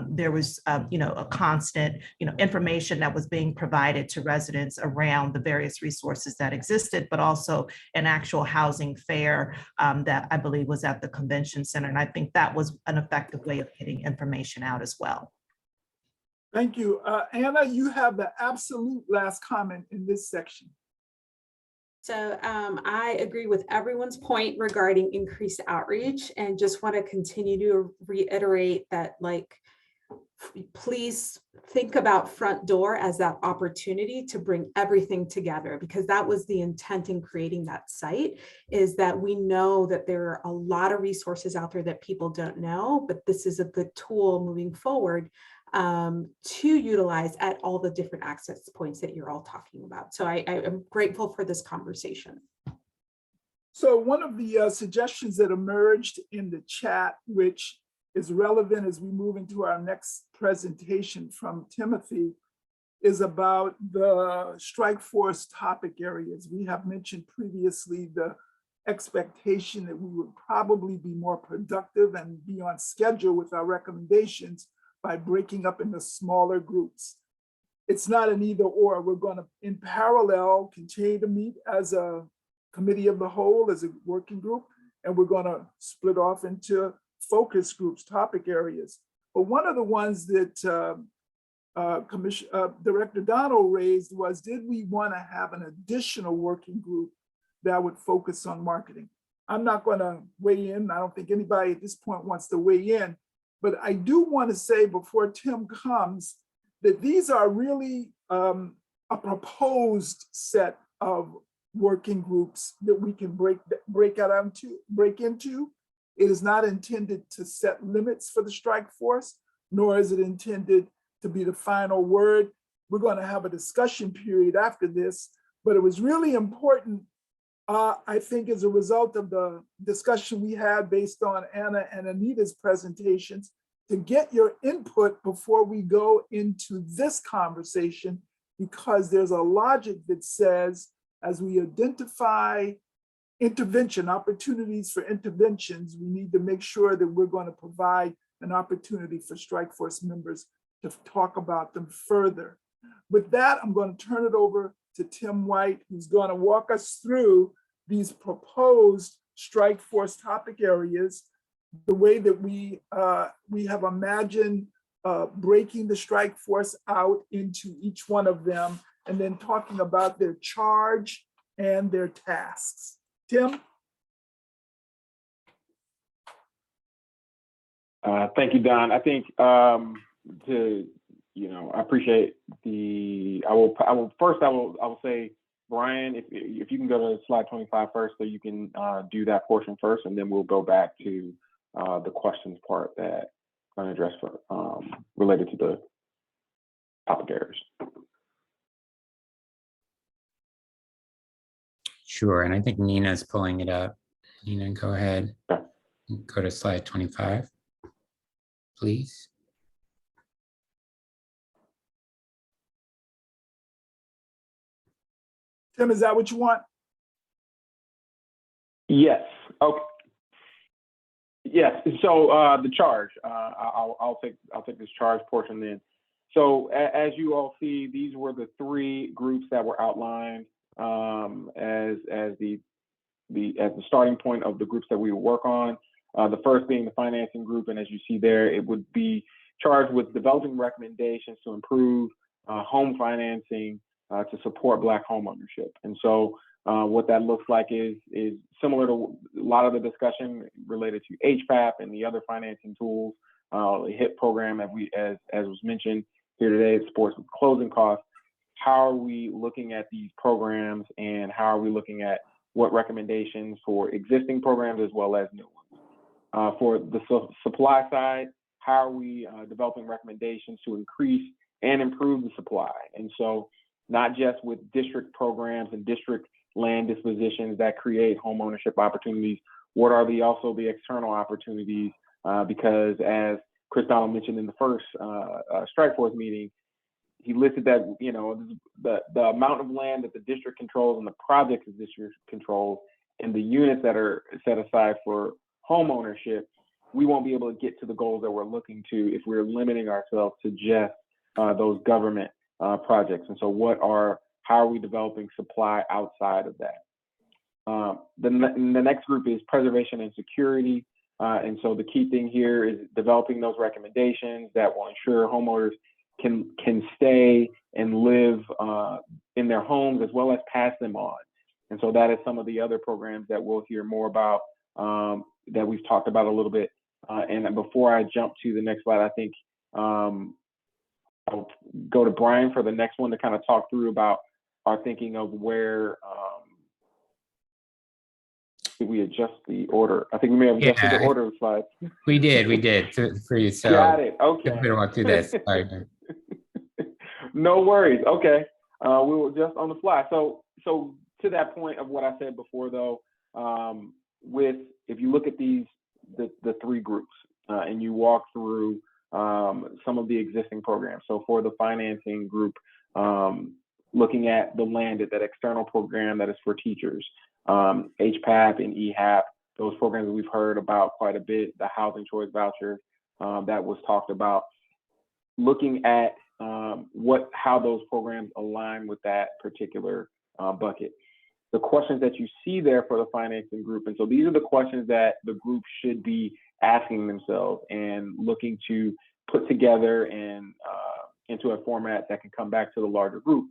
there was, a constant, information that was being provided to residents around the various resources that existed, but also an actual housing fair that I believe was at the convention center. And I think that was an effective way of getting information out as well. Thank you. Anna, you have the absolute last comment in this section. So I agree with everyone's point regarding increased outreach, and just want to continue to reiterate that, please think about Front Door as that opportunity to bring everything together, because that was the intent in creating that site, is that we know that there are a lot of resources out there that people don't know, but this is a good tool moving forward to utilize at all the different access points that you're all talking about. So I am grateful for this conversation. So one of the suggestions that emerged in the chat, which is relevant as we move into our next presentation from Timothy, is about the strike force topic areas. We have mentioned previously the expectation that we would probably be more productive and be on schedule with our recommendations by breaking up into smaller groups. It's not an either or. We're going to, in parallel, continue to meet as a committee of the whole, as a working group, and we're going to split off into focus groups, topic areas. But one of the ones that Director Donald raised was, did we want to have an additional working group that would focus on marketing? I'm not going to weigh in. I don't think anybody at this point wants to weigh in. But I do want to say before Tim comes that these are really a proposed set of working groups that we can break into. It is not intended to set limits for the strike force, nor is it intended to be the final word. We're going to have a discussion period after this, but it was really important, I think, as a result of the discussion we had based on Anna and Anita's presentations, to get your input before we go into this conversation, because there's a logic that says, as we identify intervention, opportunities for interventions, we need to make sure that we're going to provide an opportunity for strike force members to talk about them further. With that, I'm going to turn it over to Tim White, who's going to walk us through these proposed strike force topic areas, the way that we have imagined breaking the strike force out into each one of them, and then talking about their charge and their tasks. Tim? Thank you, Don. I think I appreciate I will say, Brian, if you can go to slide 25 first, so you can do that portion first, and then we'll go back to the questions part that I'm going to address for related to the topic areas. Sure, and I think Nina's pulling it up. Nina, go ahead. Okay. Go to slide 25, please. Tim, is that what you want? Yes. Okay. Yes. So the charge. I'll take this charge portion then. So as you all see, these were the three groups that were outlined as the starting point of the groups that we would work on. The first being the financing group, and as you see there, it would be charged with developing recommendations to improve home financing to support Black homeownership. And so what that looks like is similar to a lot of the discussion related to HPAP and the other financing tools, the HIP program, as was mentioned here today, it supports with closing costs. How are we looking at these programs, and how are we looking at what recommendations for existing programs as well as new ones? For the supply side, how are we developing recommendations to increase and improve the supply? And so not just with district programs and district land dispositions that create home ownership opportunities, what are also the external opportunities? Because as Chris Donald mentioned in the first Strike Force meeting, he listed that, you know, the amount of land that the district controls and the projects the district controls and the units that are set aside for home ownership, we won't be able to get to the goals that we're looking to if we're limiting ourselves to just those government projects. And so how are we developing supply outside of that? The next group is preservation and security. And so the key thing here is developing those recommendations that will ensure homeowners can stay and live in their homes as well as pass them on. And so that is some of the other programs that we'll hear more about, that we've talked about a little bit. And before I jump to the next slide, I think I'll go to Brian for the next one to kind of talk through about our thinking of where did we adjust the order? I think we may have adjusted the order of slides. We did for you. So got it. Okay. We don't want to do this. Sorry. No worries. Okay. We were just on the fly. So to that point of what I said before, though, if you look at the three groups and you walk through some of the existing programs. So for the financing group, looking at the landed, that external program that is for teachers, HPAP and EHAP, those programs that we've heard about quite a bit, the housing choice voucher that was talked about, looking at how those programs align with that particular bucket. The questions that you see there for the financing group, and so these are the questions that the group should be asking themselves and looking to put together and into a format that can come back to the larger group.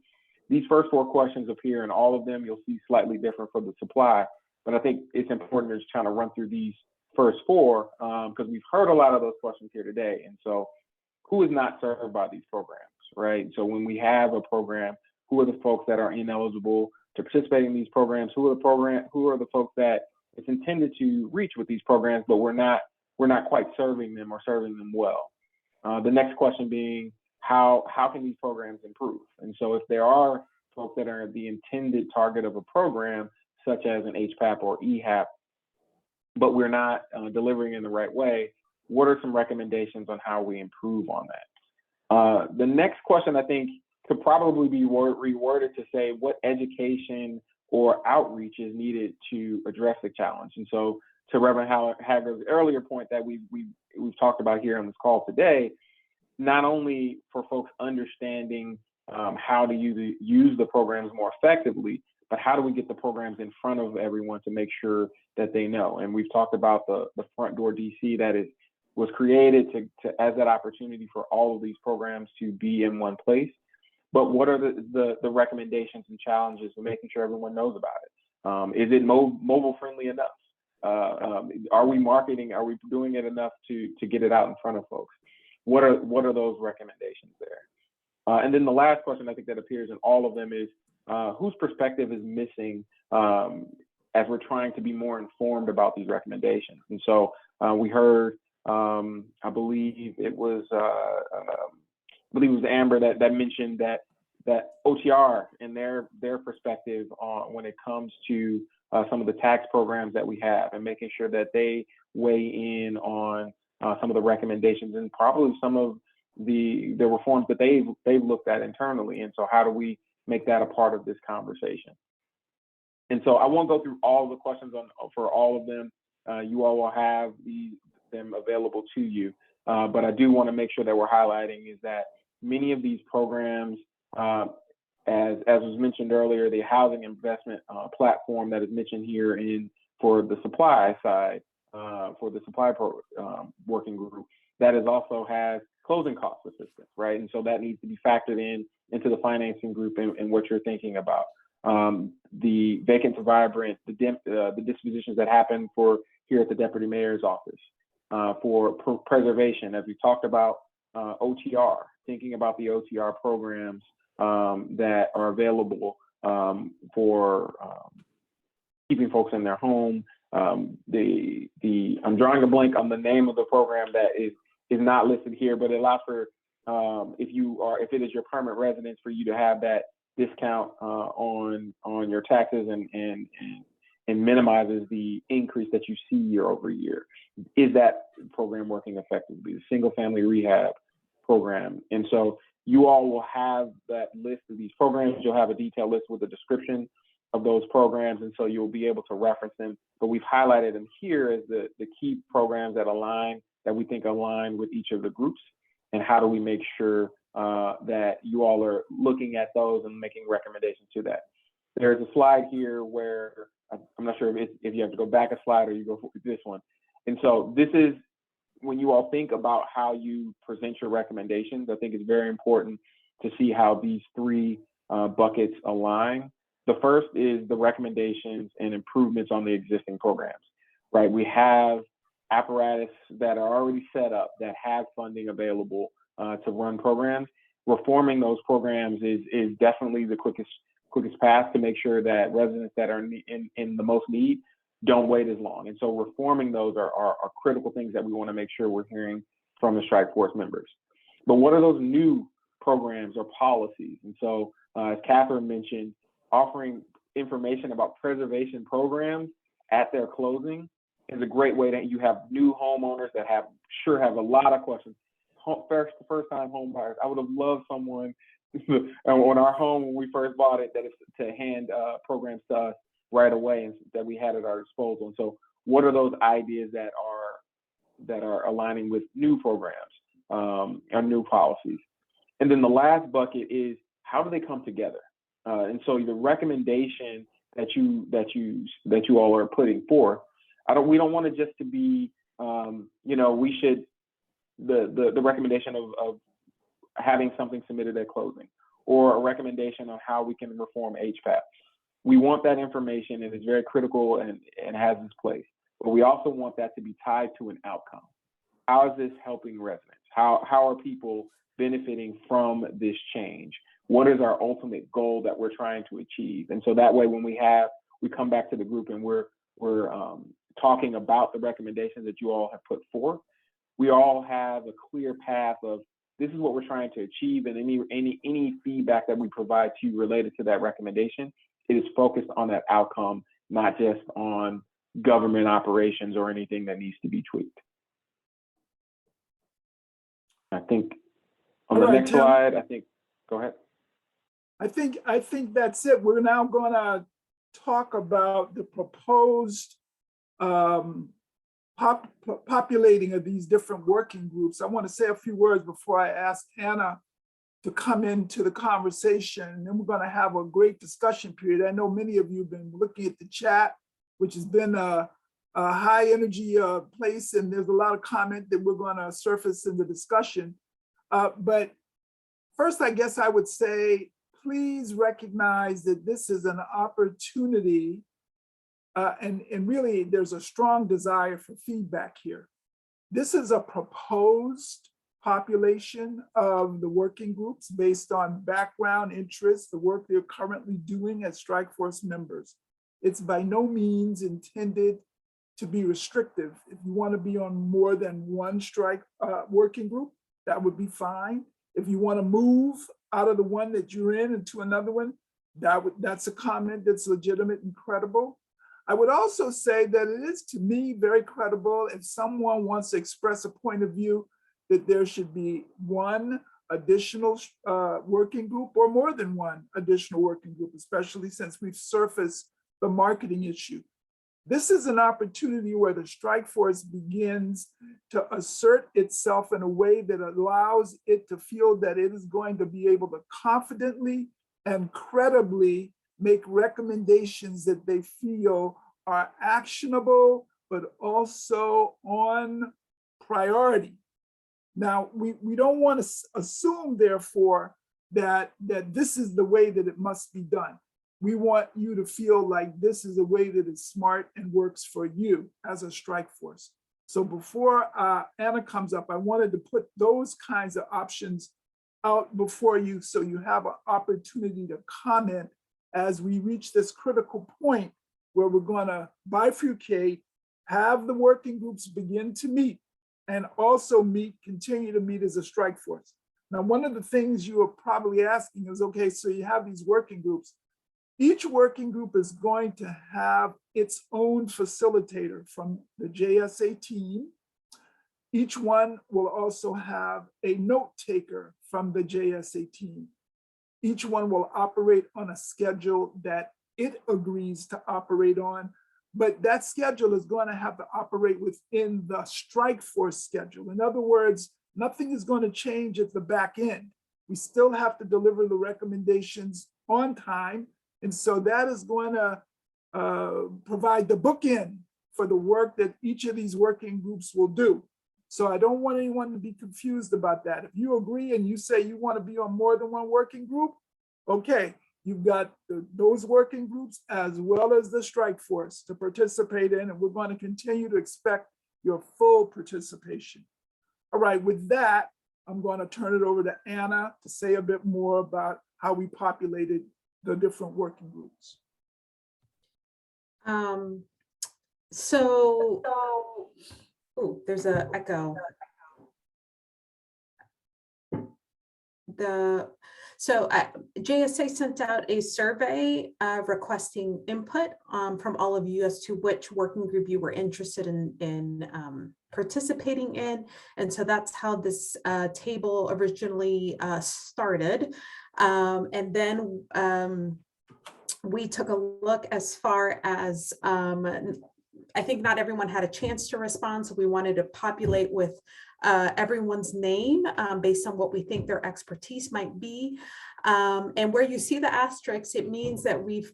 These first four questions appear in all of them. You'll see slightly different for the supply, but I think it's important to just kind of run through these first four because we've heard a lot of those questions here today. And so who is not served by these programs, right? So when we have a program, who are the folks that are ineligible to participate in these programs? Who are the folks that it's intended to reach with these programs, but we're not quite serving them or serving them well? The next question being, how can these programs improve? And so if there are folks that are the intended target of a program, such as an HPAP or EHAP, but we're not delivering in the right way, what are some recommendations on how we improve on that? The next question, I think, could probably be reworded to say what education or outreach is needed to address the challenge. And so to Reverend Hager's earlier point that we've talked about here on this call today, not only for folks understanding how to use the programs more effectively, but how do we get the programs in front of everyone to make sure that they know? And we've talked about the front door DC that was created as that opportunity for all of these programs to be in one place. But what are the recommendations and challenges for making sure everyone knows about it? Is it mobile friendly enough? Are we marketing? Are we doing it enough to get it out in front of folks? What are those recommendations there? And then the last question I think that appears in all of them is whose perspective is missing as we're trying to be more informed about these recommendations? And so we heard, I believe it was Amber that mentioned that OTR and their perspective on when it comes to some of the tax programs that we have and making sure that they weigh in on some of the recommendations and probably some of the reforms that they've looked at internally. And so how do we make that a part of this conversation? And so I won't go through all the questions for all of them. You all will have them available to you. But I do want to make sure that we're highlighting is that many of these programs, as was mentioned earlier, the housing investment platform that is mentioned here for the supply side, for the supply working group, that is also has closing cost assistance, right? And so that needs to be factored in into the financing group and what you're thinking about. The vacant to vibrant, the dispositions that happen for here at the Deputy Mayor's office, for preservation, as we talked about, OTR, thinking about the OTR programs that are available for keeping folks in their home. I'm drawing a blank on the name of the program that is not listed here, but it allows for if it is your permanent residence, for you to have that discount on your taxes and minimizes the increase that you see year over year. Is that program working effectively? The single family rehab program. And so you all will have that list of these programs. You'll have a detailed list with a description of those programs, and so you'll be able to reference them. But we've highlighted them here as the key programs that we think align with each of the groups, and how do we make sure that you all are looking at those and making recommendations to that. There's a slide here where I'm not sure if you have to go back a slide or you go for this one. And so this is when you all think about how you present your recommendations. I think it's very important to see how these three buckets align. The first is the recommendations and improvements on the existing programs, right? We have apparatus that are already set up that have funding available to run programs. Reforming those programs is definitely the quickest path to make sure that residents that are in the most need don't wait as long. And so reforming those are critical things that we want to make sure we're hearing from the strike force members. But what are those new programs or policies? And so as Catherine mentioned, offering information about preservation programs at their closing is a great way that you have new homeowners that have a lot of questions. First time home buyers. I would have loved someone on our home when we first bought it that is to hand programs to us right away and that we had at our disposal. And so what are those ideas that are aligning with new programs or new policies? And then the last bucket is, how do they come together? And so the recommendation that you all are putting forth, we don't want it just to be, we should, the recommendation of having something submitted at closing, or a recommendation on how we can reform HPAP. We want that information, and it's very critical and has its place. But we also want that to be tied to an outcome. How is this helping residents? How are people benefiting from this change? What is our ultimate goal that we're trying to achieve? And so that way, when we come back to the group and we're talking about the recommendations that you all have put forth, we all have a clear path of this is what we're trying to achieve, and any feedback that we provide to you related to that recommendation, it is focused on that outcome, not just on government operations or anything that needs to be tweaked. I think on the next slide, go ahead. I think that's it. We're now going to talk about the proposed populating of these different working groups. I want to say a few words before I ask Anna to come into the conversation, and then we're going to have a great discussion period. I know many of you have been looking at the chat, which has been a high energy place, and there's a lot of comment that we're going to surface in the discussion. But first, I guess I would say, please recognize that this is an opportunity, and really there's a strong desire for feedback here. This is a proposed population of the working groups based on background, interests, the work they're currently doing as strike force members. It's by no means intended to be restrictive. If you want to be on more than one strike working group, that would be fine. If you want to move out of the one that you're in into another one, that's a comment that's legitimate and credible. I would also say that it is, to me, very credible if someone wants to express a point of view that there should be one additional working group or more than one additional working group, especially since we've surfaced the marketing issue. This is an opportunity where the strike force begins to assert itself in a way that allows it to feel that it is going to be able to confidently and credibly make recommendations that they feel are actionable, but also on priority. Now, we don't want to assume, therefore, that this is the way that it must be done. We want you to feel like this is a way that is smart and works for you as a strike force. So before Anna comes up, I wanted to put those kinds of options out before you so you have an opportunity to comment as we reach this critical point where we're going to bifurcate, have the working groups begin to meet, and also continue to meet as a strike force. Now, one of the things you are probably asking is, okay, so you have these working groups. Each working group is going to have its own facilitator from the JSA team. Each one will also have a note taker from the JSA team. Each one will operate on a schedule that it agrees to operate on, but that schedule is going to have to operate within the strike force schedule. In other words, nothing is going to change at the back end. We still have to deliver the recommendations on time. And so that is going to provide the bookend for the work that each of these working groups will do. So I don't want anyone to be confused about that. If you agree and you say you want to be on more than one working group, okay, you've got those working groups as well as the strike force to participate in, and we're going to continue to expect your full participation. All right, with that, I'm going to turn it over to Anna to say a bit more about how we populated the different working groups. There's an echo. JSA sent out a survey requesting input from all of you as to which working group you were interested in participating in. And so that's how this table originally started. And then we took a look as far as, I think not everyone had a chance to respond, so we wanted to populate with everyone's name based on what we think their expertise might be. And where you see the asterisks, it means that we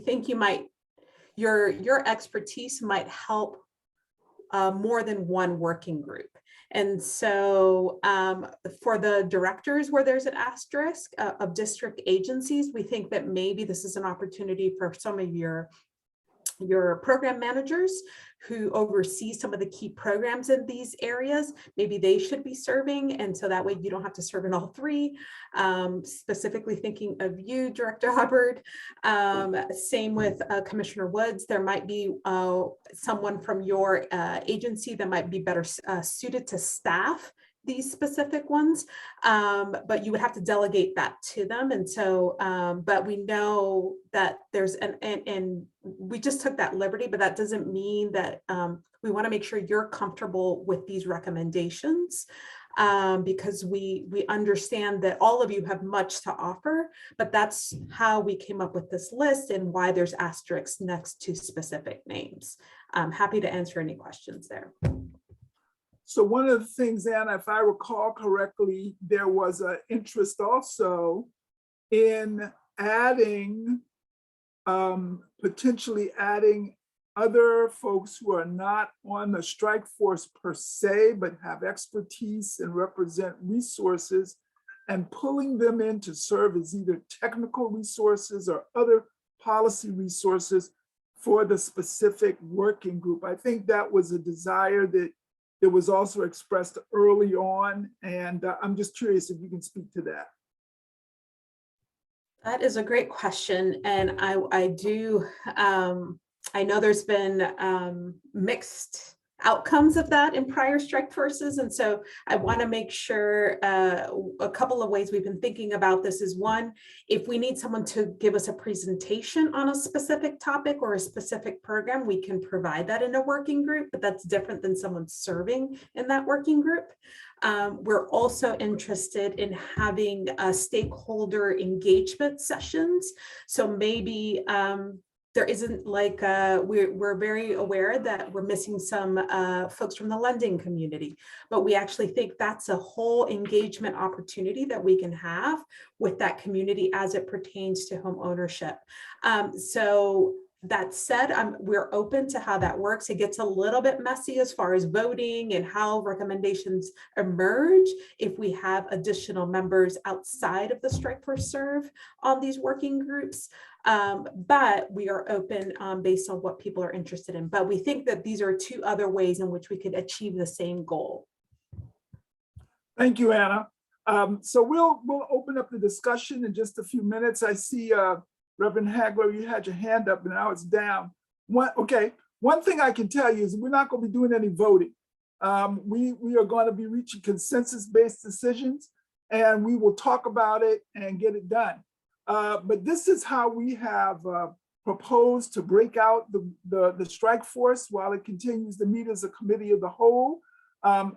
think you might, your expertise might help more than one working group. And so for the directors where there's an asterisk of district agencies, we think that maybe this is an opportunity for some of your program managers who oversee some of the key programs in these areas. Maybe they should be serving. And so that way you don't have to serve in all three. Specifically thinking of you, Director Hubbard. Same with Commissioner Woods. There might be someone from your agency that might be better suited to staff these specific ones, but you would have to delegate that to them. And so, but we know that there's, and we just took that liberty, but that doesn't mean that we want to make sure you're comfortable with these recommendations, because we understand that all of you have much to offer, but that's how we came up with this list and why there's asterisks next to specific names. I'm happy to answer any questions there. So one of the things, Anna, if I recall correctly, there was an interest also in adding, potentially adding other folks who are not on the strike force per se, but have expertise and represent resources, and pulling them in to serve as either technical resources or other policy resources for the specific working group. I think that was a desire that it was also expressed early on, and I'm just curious if you can speak to that. That is a great question, and I do, I know there's been mixed outcomes of that in prior strike forces, and so I want to make sure a couple of ways we've been thinking about this is, one, if we need someone to give us a presentation on a specific topic or a specific program, we can provide that in a working group, but that's different than someone serving in that working group. We're also interested in having stakeholder engagement sessions. So maybe there isn't like, we're very aware that we're missing some folks from the lending community, but we actually think that's a whole engagement opportunity that we can have with that community as it pertains to home ownership. So That said, we're open to how that works. It gets a little bit messy as far as voting and how recommendations emerge if we have additional members outside of the Strike Force serve on these working groups. But we are open based on what people are interested in. But we think that these are two other ways in which we could achieve the same goal. Thank you, Anna. So we'll open up the discussion in just a few minutes. I see Reverend Hagler, you had your hand up and now it's down. One thing I can tell you is we're not going to be doing any voting. We are going to be reaching consensus-based decisions, and we will talk about it and get it done. But this is how we have proposed to break out the strike force while it continues to meet as a committee of the whole.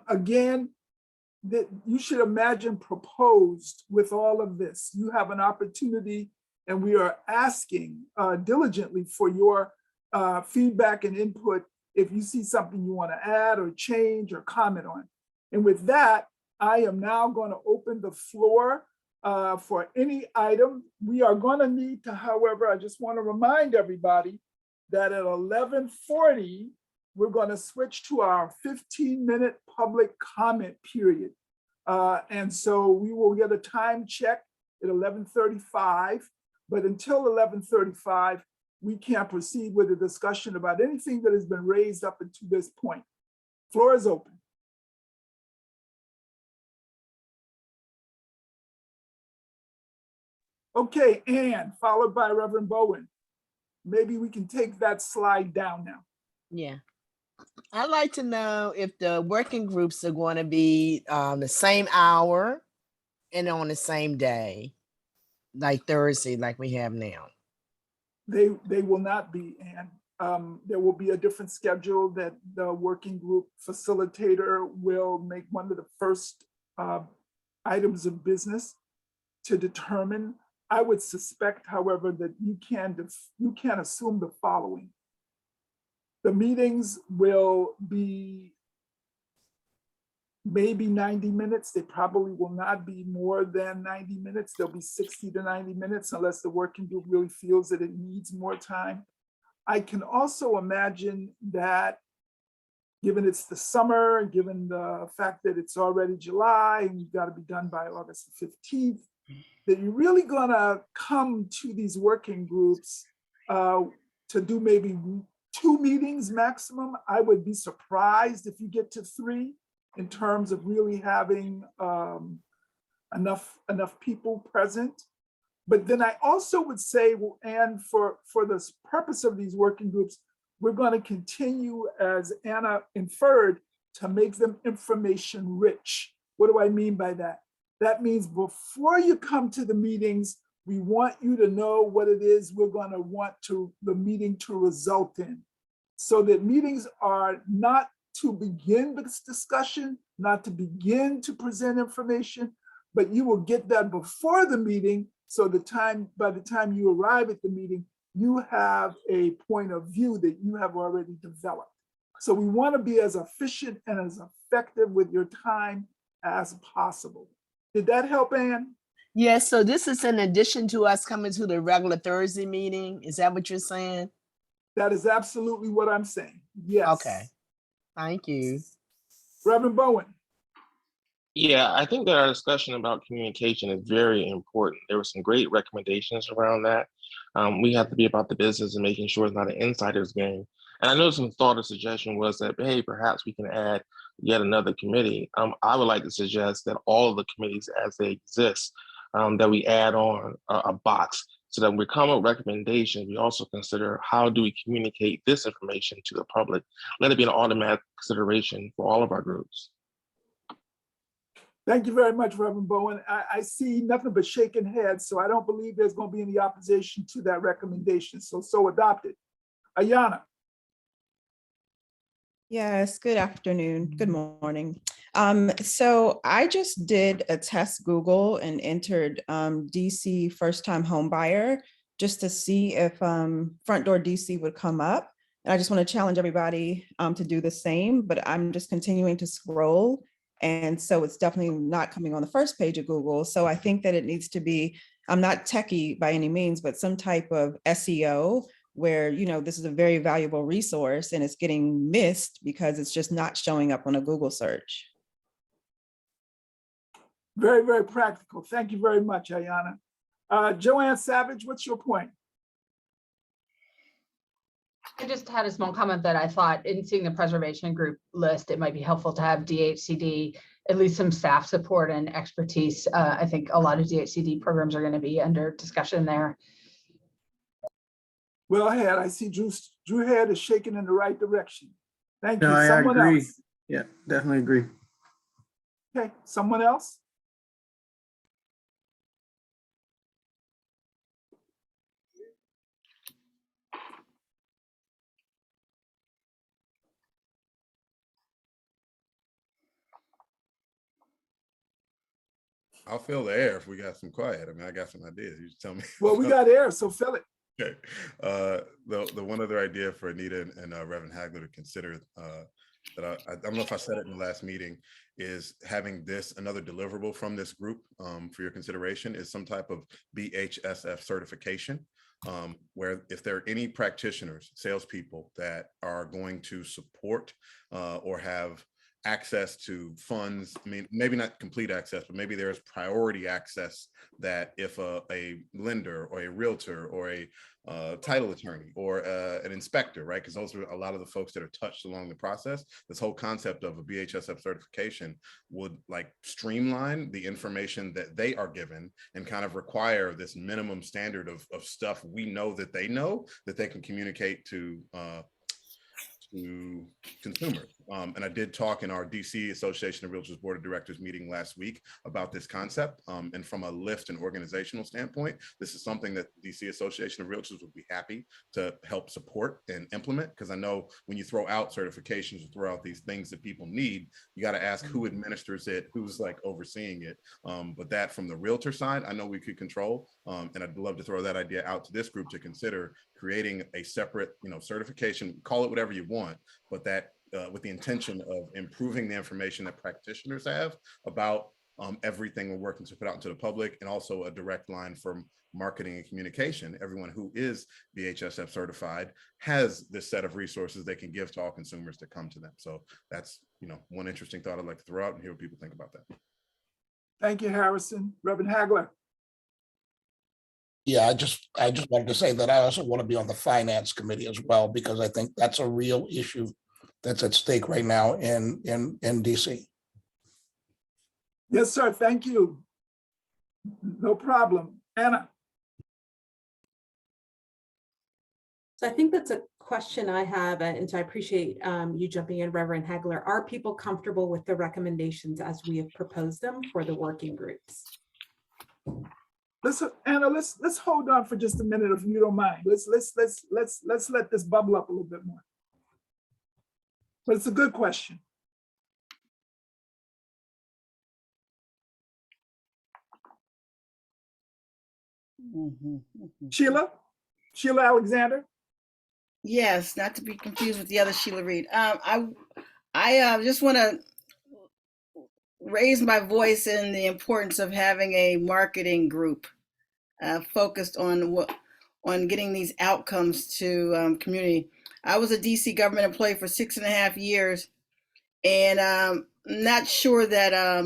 Again, that you should imagine proposed with all of this. You have an opportunity, and we are asking diligently for your feedback and input if you see something you want to add or change or comment on. And with that, I am now going to open the floor for any item. We are going to need to, however, I just want to remind everybody that at 11:40, we're going to switch to our 15-minute public comment period. And so we will get a time check at 11:35, but until 11:35, we can't proceed with a discussion about anything that has been raised up until this point. Floor is open. Okay, Ann, followed by Reverend Bowen. Maybe we can take that slide down now. Yeah. I'd like to know if the working groups are going to be the same hour and on the same day, like Thursday, like we have now. They will not be, Ann. There will be a different schedule that the working group facilitator will make one of the first items of business to determine. I would suspect, however, that you can assume the following. The meetings will be maybe 90 minutes. They probably will not be more than 90 minutes. They'll be 60 to 90 minutes unless the working group really feels that it needs more time. I can also imagine that given it's the summer, given the fact that it's already July and you've got to be done by August 15th, that you're really gonna come to these working groups to do maybe 2 meetings maximum. I would be surprised if you get to 3 in terms of really having enough people present. But then I also would say, well, and for the purpose of these working groups, we're going to continue, as Anna inferred, to make them information rich. What do I mean by that? That means before you come to the meetings, we want you to know what it is we're going to want the meeting to result in. So that meetings are not to begin this discussion, not to begin to present information, but you will get that before the meeting. So by the time you arrive at the meeting, you have a point of view that you have already developed. So we want to be as efficient and as effective with your time as possible. Did that help, Ann? Yes, so this is in addition to us coming to the regular Thursday meeting. Is that what you're saying? That is absolutely what I'm saying. Yes. Okay. Thank you. Reverend Bowen. Yeah, I think that our discussion about communication is very important. There were some great recommendations around that. We have to be about the business and making sure it's not an insider's game. And I know some thought or suggestion was that, hey, perhaps we can add yet another committee. I would like to suggest that all of the committees as they exist, that we add on a box so that when we come up with recommendations, we also consider how do we communicate this information to the public. Let it be an automatic consideration for all of our groups. Thank you very much, Reverend Bowen. I see nothing but shaking heads, so I don't believe there's going to be any opposition to that recommendation. So adopted. Ayana. Yes, good afternoon, good morning. So I just did a test Google and entered DC first-time home buyer just to see if Front Door DC would come up. And I just want to challenge everybody to do the same, but I'm just continuing to scroll. And so it's definitely not coming on the first page of Google. So I think that it needs to be, I'm not techie by any means, but some type of SEO where, this is a very valuable resource and it's getting missed because it's just not showing up on a Google search. Very, very practical. Thank you very much, Ayana. Joanne Savage, what's your point? I just had a small comment that I thought in seeing the preservation group list, it might be helpful to have DHCD, at least some staff support and expertise. I think a lot of DHCD programs are going to be under discussion there. Well ahead. I see Drew head is shaking in the right direction. Thank you. No, I Someone agree. else. Yeah, definitely agree. Okay, someone else? I'll fill the air if we got some quiet. I mean, I got some ideas. You just tell me. Well, we got air, so fill it. Okay. The one other idea for Anita and Reverend Hagler to consider that I don't know if I said it in the last meeting is having this another deliverable from this group for your consideration is some type of BHSF certification. Where if there are any practitioners, salespeople that are going to support or have access to funds, I mean, maybe not complete access, but maybe there's priority access that if a lender or a realtor or a title attorney or an inspector, right? Because those are a lot of the folks that are touched along the process. This whole concept of a BHSF certification would like streamline the information that they are given and kind of require this minimum standard of stuff we know that they can communicate to consumers. And I did talk in our DC Association of Realtors Board of Directors meeting last week about this concept. And from a lift and organizational standpoint, this is something that the DC Association of Realtors would be happy to help support and implement. Because I know when you throw out certifications or throw out these things that people need, you got to ask who administers it, who's like overseeing it. But that from the realtor side, I know we could control. And I'd love to throw that idea out to this group to consider creating a separate, certification, call it whatever you want, but that with the intention of improving the information that practitioners have about everything we're working to put out into the public, and also a direct line from marketing and communication. Everyone who is BHSF certified has this set of resources they can give to all consumers that come to them. So that's, one interesting thought I'd like to throw out and hear what people think about that. Thank you, Harrison. Reverend Hagler. Yeah, I just wanted to say that I also want to be on the finance committee as well, because I think that's a real issue that's at stake right now in DC. Yes, sir. Thank you. No problem. Anna. So I think that's a question I have, and so I appreciate you jumping in, Reverend Hagler. Are people comfortable with the recommendations as we have proposed them for the working groups? Anna, let's hold on for just a minute, if you don't mind. Let's let this bubble up a little bit more. But it's a good question. Sheila Alexander. Yes, not to be confused with the other Sheila Reed. I just want to raise my voice in the importance of having a marketing group focused on getting these outcomes to community. I was a DC government employee for 6.5 years, and I'm not sure that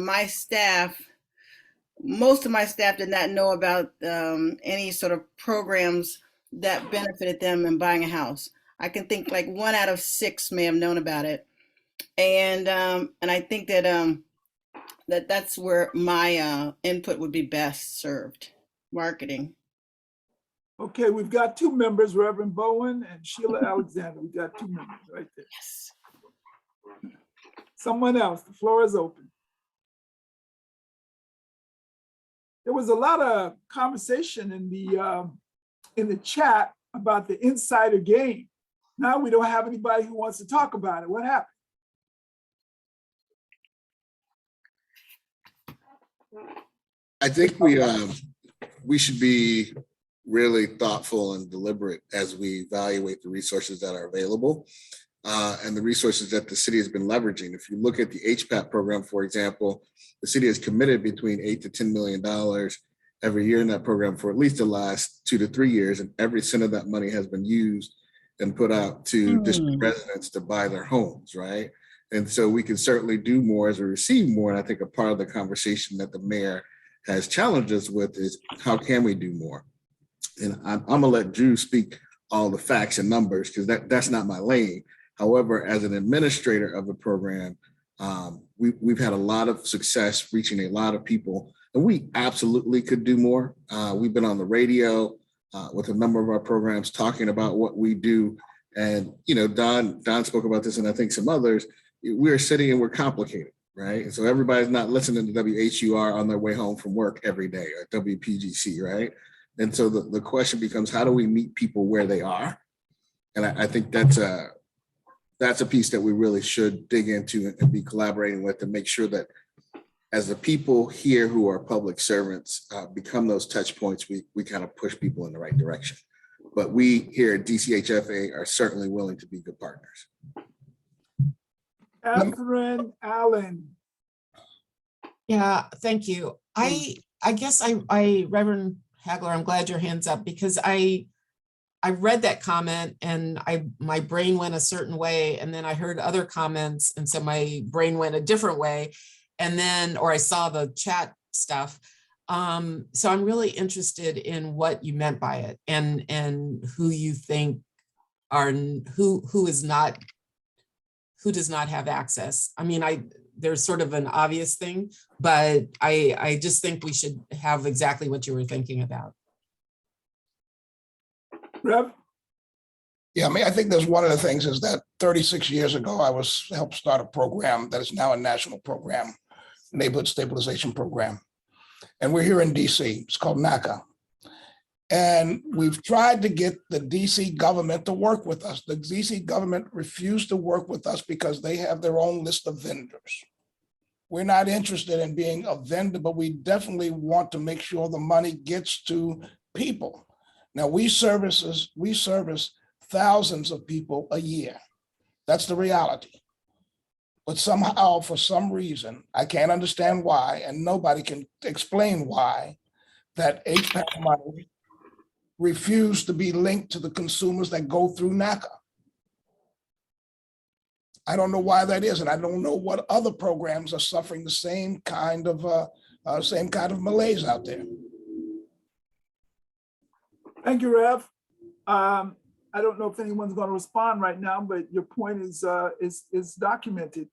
most of my staff did not know about any sort of programs that benefited them in buying a house. I can think like 1 out of 6 may have known about it. And I think that that's where my input would be best served, marketing. Okay, we've got 2 members, Reverend Bowen and Sheila Alexander. We've got 2 members right there. Yes. Someone else, the floor is open. There was a lot of conversation in the chat about the insider game. Now we don't have anybody who wants to talk about it. What happened? I think we should be really thoughtful and deliberate as we evaluate the resources that are available and the resources that the city has been leveraging. If you look at the HPAP program, for example, the city has committed between $8 to $10 million every year in that program for at least the last 2 to 3 years, and every cent of that money has been used and put out to district residents to buy their homes, right? And so we can certainly do more as we receive more. And I think a part of the conversation that the mayor has challenged us with is how can we do more? And I'm gonna let Drew speak all the facts and numbers because that's not my lane. However, as an administrator of the program, we've had a lot of success reaching a lot of people, and we absolutely could do more. We've been on the radio with a number of our programs talking about what we do. And, you know, Don spoke about this, and I think some others. We're sitting and we're complicated, right? And so everybody's not listening to WHUR on their way home from work every day, or WPGC, right? And so the question becomes, how do we meet people where they are? And I think that's a piece that we really should dig into and be collaborating with to make sure that as the people here who are public servants become those touch points, we kind of push people in the right direction. But we here at DCHFA are certainly willing to be good partners. Catherine Allen. Yeah, thank you. I guess Reverend Hagler, I'm glad your hand's up because I read that comment and my brain went a certain way, and then I heard other comments and so my brain went a different way, and then I saw the chat stuff. So I'm really interested in what you meant by it and who you think are who does not have access. I mean, there's sort of an obvious thing, but I just think we should have exactly what you were thinking about. Rev? Yeah, I mean, I think there's one of the things is that 36 years ago, I helped start a program that is now a national program, Neighborhood Stabilization Program. And we're here in DC, it's called NACA. And we've tried to get the DC government to work with us. The DC government refused to work with us because they have their own list of vendors. We're not interested in being a vendor, but we definitely want to make sure the money gets to people. Now we service thousands of people a year. That's the reality. But somehow, for some reason, I can't understand why, and nobody can explain why, that HPAP money refused to be linked to the consumers that go through NACA. I don't know why that is, and I don't know what other programs are suffering the same kind of malaise out there. Thank you, Rev. I don't know if anyone's going to respond right now, but your point is documented.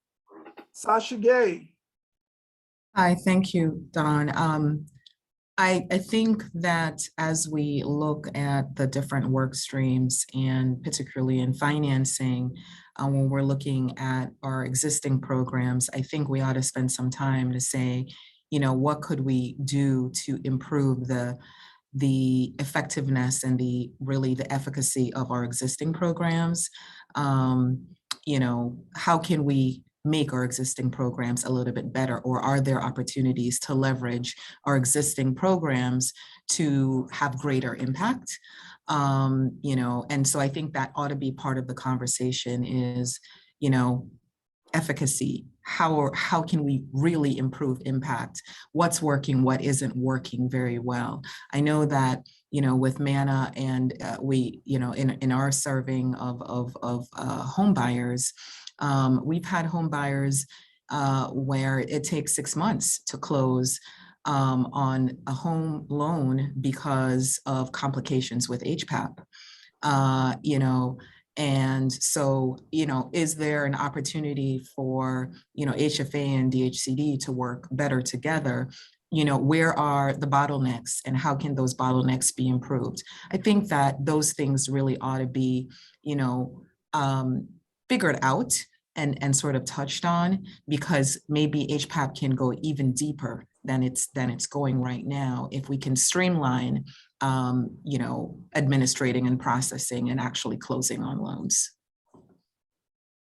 Sasha Gay. Hi, thank you, Don. I think that as we look at the different work streams and particularly in financing, when we're looking at our existing programs, I think we ought to spend some time to say, you know, what could we do to improve the effectiveness and the efficacy of our existing programs? You know, how can we make our existing programs a little bit better, or are there opportunities to leverage our existing programs to have greater impact? You know, and so I think that ought to be part of the conversation is, you know, efficacy. How can we really improve impact? What's working, what isn't working very well? I know that, you know, with MANA and we, you know, in our serving of home buyers, we've had home buyers where it takes 6 months to close on a home loan because of complications with HPAP. You know, and so, you know, is there an opportunity for, you know, HFA and DHCD to work better together? You know, where are the bottlenecks and how can those bottlenecks be improved? I think that those things really ought to be, you know, figured out and sort of touched on, because maybe HPAP can go even deeper than it's going right now if we can streamline you know, administrating and processing and actually closing on loans.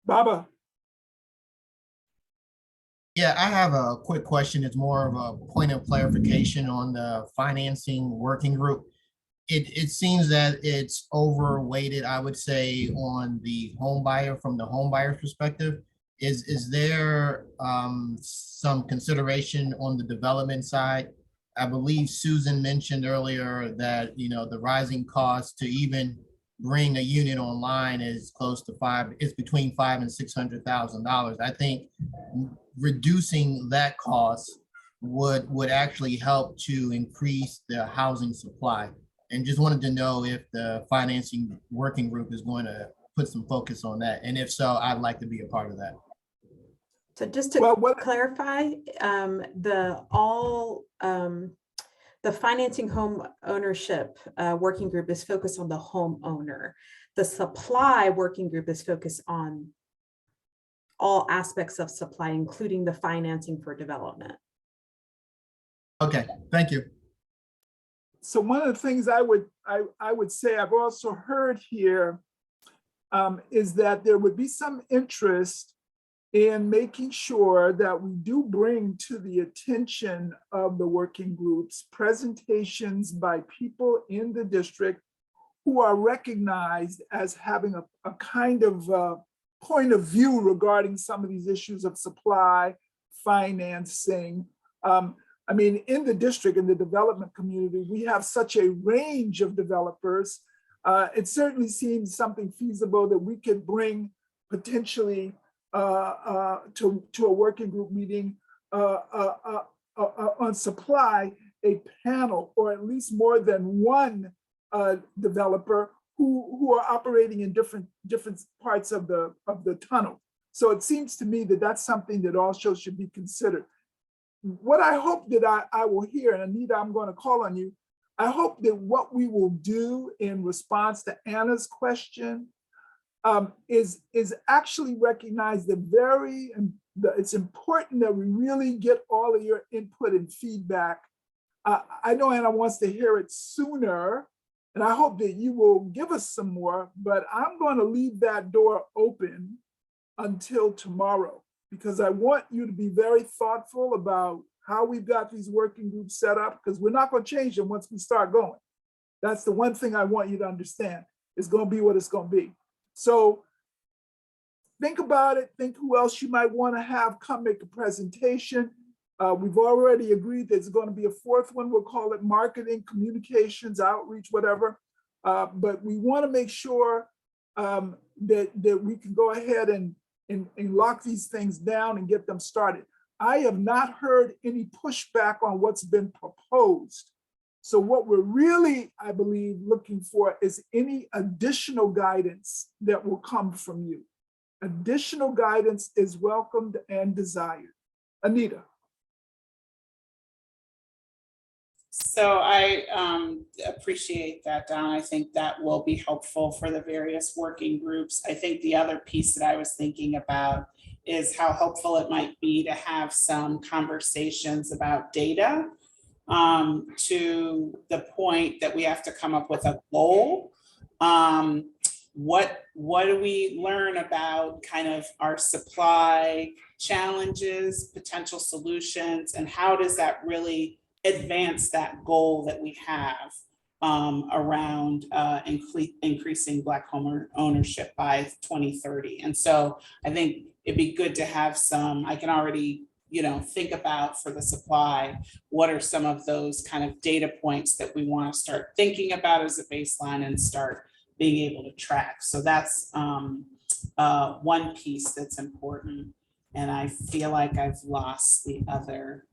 Baba. Yeah, I have a quick question. It's more of a point of clarification on the financing working group. It seems that it's overweighted, I would say, on the home buyer from the home buyer's perspective. Is there some consideration on the development side? I believe Susan mentioned earlier that, the rising cost to even bring a unit online is close to it's between $500,000 and $600,000. I think reducing that cost would actually help to increase the housing supply. And just wanted to know if the financing working group is going to put some focus on that. And if so, I'd like to be a part of that. So just to clarify, the financing home ownership working group is focused on the homeowner. The supply working group is focused on all aspects of supply, including the financing for development. Okay, thank you. So one of the things I would say I've also heard here is that there would be some interest in making sure that we do bring to the attention of the working groups presentations by people in the district who are recognized as having a kind of point of view regarding some of these issues of supply, financing. I mean, in the district, in the development community, we have such a range of developers. It certainly seems something feasible that we could bring potentially to a working group meeting on supply, a panel, or at least more than one developer who are operating in different parts of the tunnel. So it seems to me that that's something that also should be considered. What I hope that I will hear, and Anita, I'm going to call on you, I hope that what we will do in response to Anna's question is actually recognize it's important that we really get all of your input and feedback. I know Anna wants to hear it sooner, and I hope that you will give us some more, but I'm going to leave that door open until tomorrow, because I want you to be very thoughtful about how we've got these working groups set up, because we're not going to change them once we start going. That's the one thing I want you to understand. It's going to be what it's going to be. So think about it. Think who else you might want to have come make a presentation. We've already agreed there's going to be a fourth one. We'll call it marketing, communications, outreach, whatever. But we want to make sure that we can go ahead and lock these things down and get them started. I have not heard any pushback on what's been proposed. So what we're really, I believe, looking for is any additional guidance that will come from you. Additional guidance is welcomed and desired. Anita. So I appreciate that, Don. I think that will be helpful for the various working groups. I think the other piece that I was thinking about is how helpful it might be to have some conversations about data, to the point that we have to come up with a goal. What do we learn about kind of our supply challenges, potential solutions, and how does that really advance that goal that we have around increasing Black home ownership by 2030. And so I think it'd be good to have some, I can already, think about for the supply, what are some of those kind of data points that we want to start thinking about as a baseline and start being able to track. So that's one piece that's important. And I feel like I've lost the other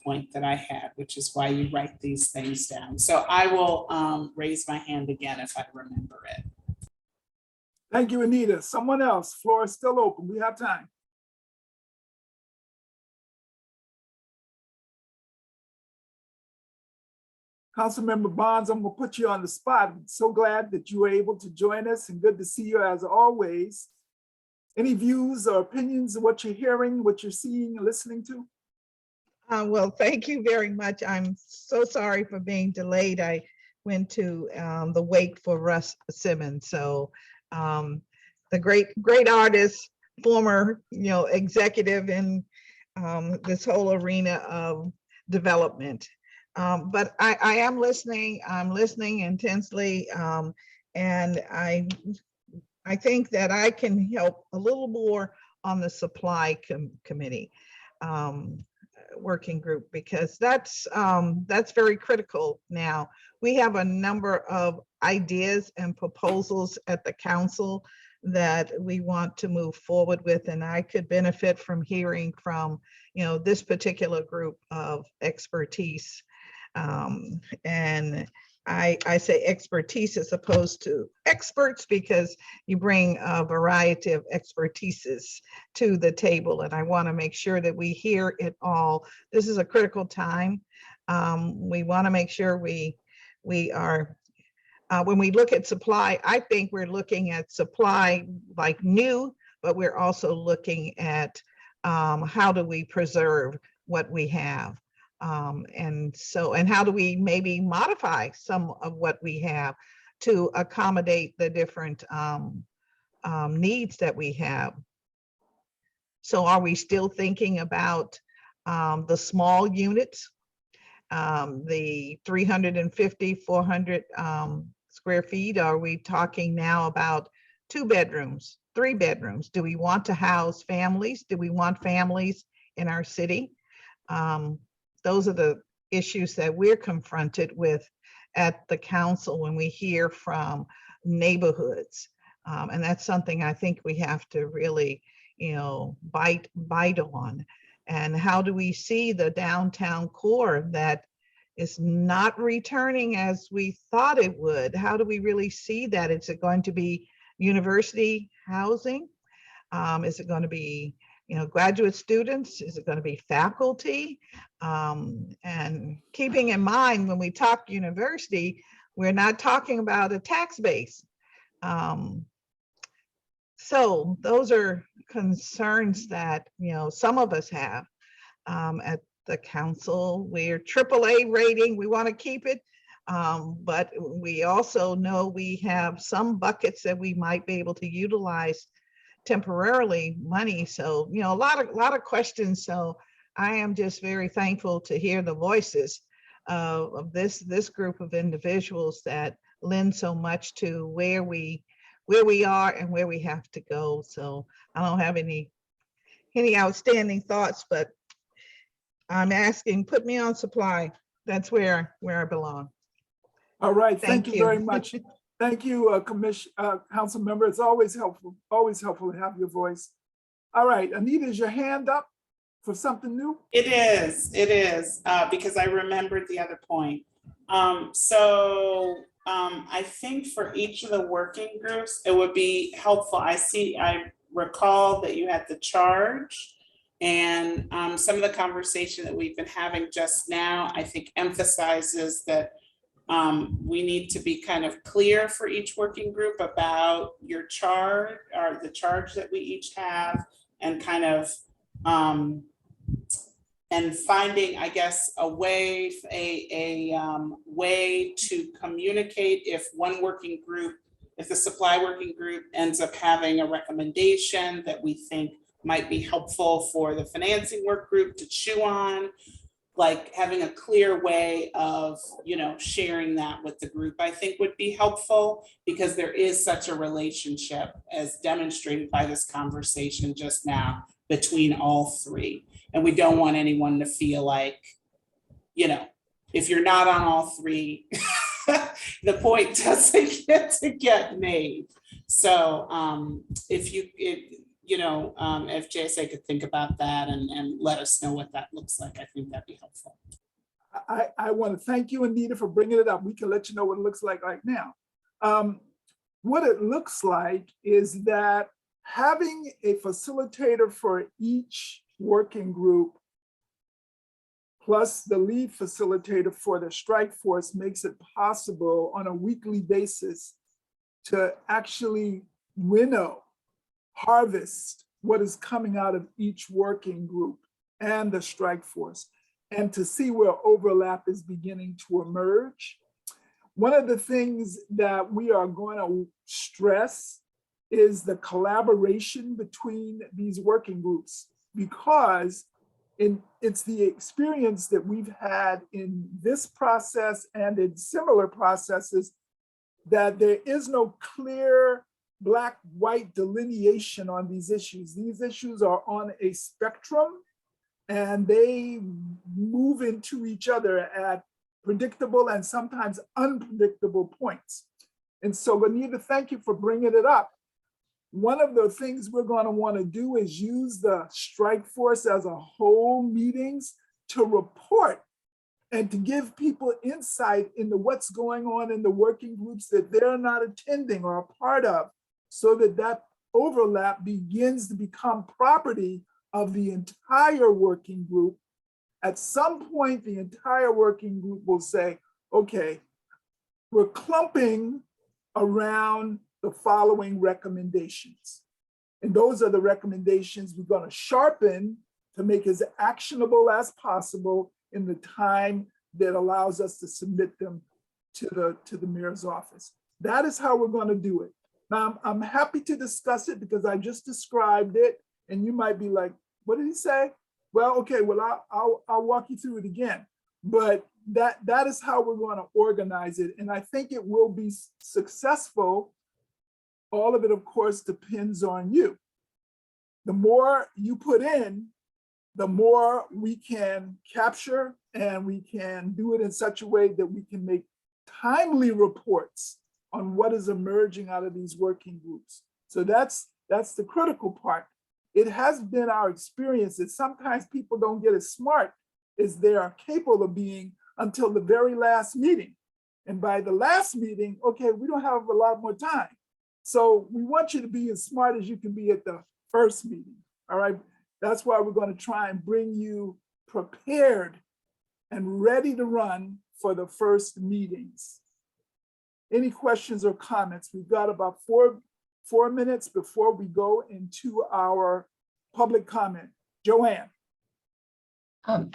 point that I had, which is why you write these things down. So I will raise my hand again if I remember it. Thank you, Anita. Someone else, floor is still open. We have time. Councilmember Bonds, I'm gonna put you on the spot. I'm so glad that you were able to join us and good to see you as always. Any views or opinions of what you're hearing, what you're seeing and listening to? Well, thank you very much. I'm so sorry for being delayed. I went to the wake for Russ Simmons. So the great artist, former executive in this whole arena of development. But I am listening. I'm listening intensely, and I think that I can help a little more on the supply committee. working group, because that's very critical now. We have a number of ideas and proposals at the council that we want to move forward with, and I could benefit from hearing from, this particular group of expertise. And I say expertise as opposed to experts, because you bring a variety of expertises to the table, and I want to make sure that we hear it all. This is a critical time. We want to make sure we are, when we look at supply, I think we're looking at supply like new, but we're also looking at how do we preserve what we have. And how do we maybe modify some of what we have to accommodate the different needs that we have. So are we still thinking about the small units, the 350, 400 square feet? Are we talking now about 2 bedrooms, 3 bedrooms? Do we want to house families? Do we want families in our city? Those are the issues that we're confronted with at the council when we hear from neighborhoods. And that's something I think we have to really, bite on. And how do we see the downtown core that is not returning as we thought it would? How do we really see that? Is it going to be university housing? Is it going to be graduate students? Is it going to be faculty? And keeping in mind, when we talk university, we're not talking about a tax base. So those are concerns that, some of us have at the council. We're AAA rating, we want to keep it. But we also know we have some buckets that we might be able to utilize temporarily money. So, a lot of questions. So I am just very thankful to hear the voices of this group of individuals that lend so much to where we are and where we have to go. So I don't have any outstanding thoughts, but I'm asking, put me on supply. That's where I belong. All right, thank you very much. Thank you, Council Member. It's always helpful to have your voice. All right, Anita, is your hand up for something new? It is, because I remembered the other point. I think for each of the working groups, it would be helpful. I recall that you had the charge, and some of the conversation that we've been having just now, I think emphasizes that we need to be kind of clear for each working group about your charge, or the charge that we each have, and kind of and finding, I guess, a way to communicate if one working group, if the supply working group ends up having a recommendation that we think might be helpful for the financing work group to chew on, like having a clear way of, sharing that with the group, I think would be helpful, because there is such a relationship, as demonstrated by this conversation just now, between all three. And we don't want anyone to feel like, if you're not on all three, the point doesn't get made. So if JSA could think about that and let us know what that looks like, I think that'd be helpful. I want to thank you, Anita, for bringing it up. We can let you know what it looks like right now. What it looks like is that having a facilitator for each working group, plus the lead facilitator for the strike force, makes it possible on a weekly basis to actually winnow, harvest what is coming out of each working group and the strike force, and to see where overlap is beginning to emerge. One of the things that we are going to stress is the collaboration between these working groups, because it's the experience that we've had in this process and in similar processes that there is no clear black-white delineation on these issues. These issues are on a spectrum, and they move into each other at predictable and sometimes unpredictable points. And so, Anita, thank you for bringing it up. One of the things we're going to want to do is use the strike force as a whole meetings to report and to give people insight into what's going on in the working groups that they're not attending or a part of, so that that overlap begins to become property of the entire working group. At some point, the entire working group will say, okay, we're clumping around the following recommendations. And those are the recommendations we're going to sharpen to make as actionable as possible in the time that allows us to submit them to the mayor's office. That is how we're going to do it. Now, I'm happy to discuss it because I just described it, and you might be like, what did he say? Well, okay, well, I'll walk you through it again. But that is how we're going to organize it. And I think it will be successful. All of it, of course, depends on you. The more you put in, the more we can capture, and we can do it in such a way that we can make timely reports on what is emerging out of these working groups. So that's the critical part. It has been our experience that sometimes people don't get as smart as they are capable of being until the very last meeting. And by the last meeting, okay, we don't have a lot more time. So we want you to be as smart as you can be at the first meeting, all right? That's why we're going to try and bring you prepared and ready to run for the first meetings. Any questions or comments? We've got about four minutes before we go into our public comment. Joanne. I've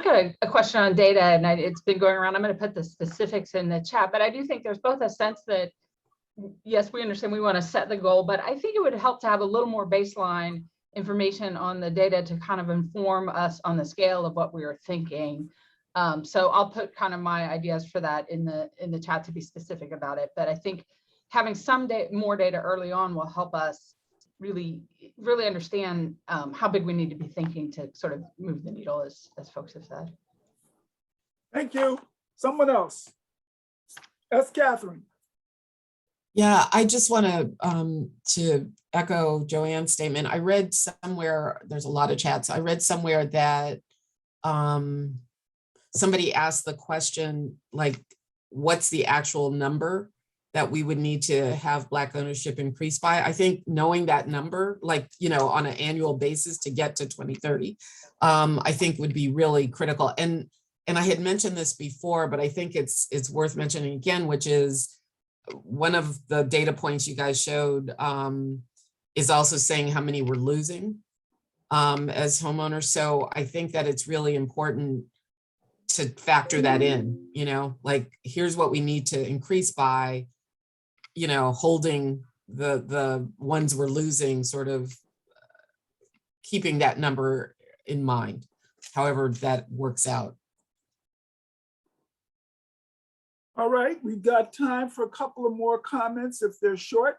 got a question on data, and it's been going around. I'm going to put the specifics in the chat, but I do think there's both a sense that, yes, we understand we want to set the goal, but I think it would help to have a little more baseline information on the data to kind of inform us on the scale of what we are thinking. So I'll put kind of my ideas for that in the chat to be specific about it. But I think having some more data early on will help us really understand how big we need to be thinking to sort of move the needle, as folks have said. Thank you. Someone else. That's Catherine. Yeah, I just want to echo Joanne's statement. I read somewhere, there's a lot of chats. I read somewhere that somebody asked the question, like, what's the actual number that we would need to have Black ownership increase by? I think knowing that number, like, you know, on an annual basis to get to 2030, I think would be really critical. And I had mentioned this before, but I think it's worth mentioning again, which is one of the data points you guys showed is also saying how many we're losing as homeowners. So I think that it's really important to factor that in, you know, like, here's what we need to increase by, you know, holding the ones we're losing, sort of keeping that number in mind, however that works out. All right, we've got time for a couple of more comments if they're short.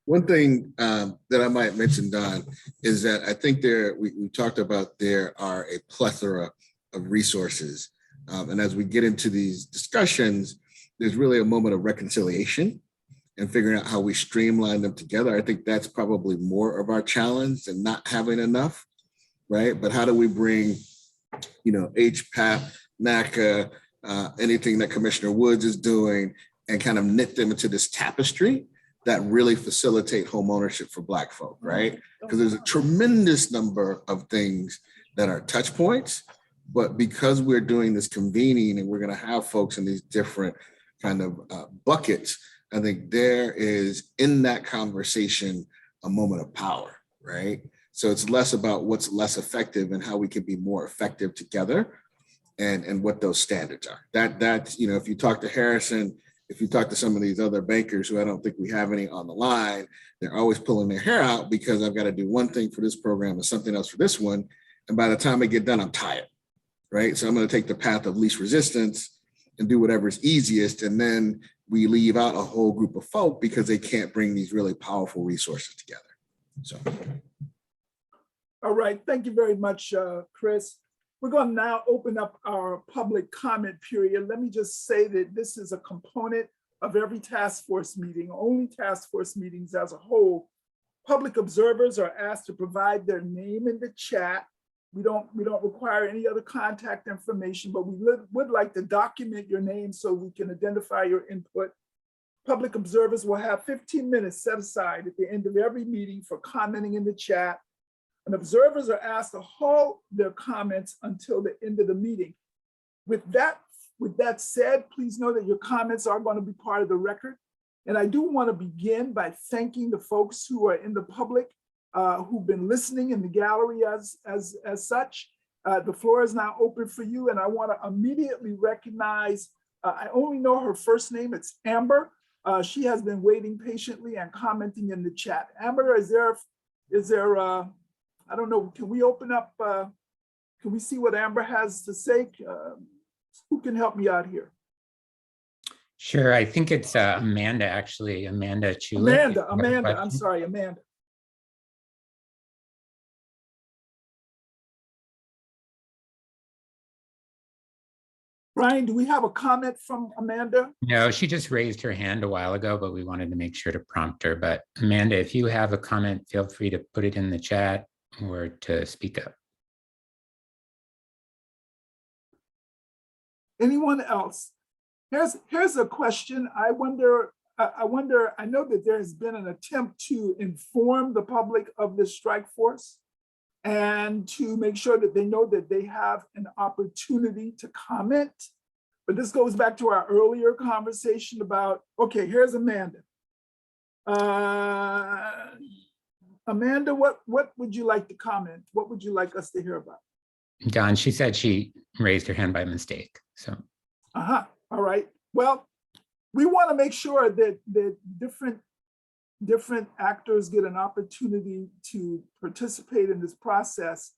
One thing that I might mention, Don, is that I think we talked about there are a plethora of resources. And as we get into these discussions, there's really a moment of reconciliation and figuring out how we streamline them together. I think that's probably more of our challenge than not having enough, right? But how do we bring, you know, HPAP, NACA, anything that Commissioner Woods is doing, and kind of knit them into this tapestry that really facilitate home ownership for Black folk, right? Because there's a tremendous number of things that are touch points, but because we're doing this convening and we're gonna have folks in these different kind of buckets, I think there is in that conversation a moment of power, right? So it's less about what's less effective and how we can be more effective together, and what those standards are. That's, you know, if you talk to Harrison, if you talk to some of these other bankers who I don't think we have any on the line, they're always pulling their hair out because I've got to do one thing for this program and something else for this one. And by the time I get done, I'm tired, right? So I'm going to take the path of least resistance and do whatever's easiest. And then we leave out a whole group of folk because they can't bring these really powerful resources together. So. All right, thank you very much, Chris. We're going to now open up our public comment period. Let me just say that this is a component of every task force meeting, only task force meetings as a whole. Public observers are asked to provide their name in the chat. We don't require any other contact information, but we would like to document your name so we can identify your input. Public observers will have 15 minutes set aside at the end of every meeting for commenting in the chat. And observers are asked to hold their comments until the end of the meeting. With that said, please know that your comments are going to be part of the record. And I do want to begin by thanking the folks who are in the public who've been listening in the gallery as such. The floor is now open for you, and I want to immediately recognize, I only know her first name, it's Amber. She has been waiting patiently and commenting in the chat. Amber, is there I don't know, can we open up, can we see what Amber has to say? Who can help me out here? Sure, I think it's Amanda, actually, Amanda Chulik. Amanda, I'm sorry, Amanda. Brian, do we have a comment from Amanda? No, she just raised her hand a while ago, but we wanted to make sure to prompt her. But Amanda, if you have a comment, feel free to put it in the chat or to speak up. Anyone else? Here's a question. I know that there has been an attempt to inform the public of this strike force and to make sure that they know that they have an opportunity to comment. But this goes back to our earlier conversation about, okay, here's Amanda. Amanda, what would you like to comment? What would you like us to hear about? Don, she said she raised her hand by mistake, so. All right. Well, we want to make sure that different actors get an opportunity to participate in this process.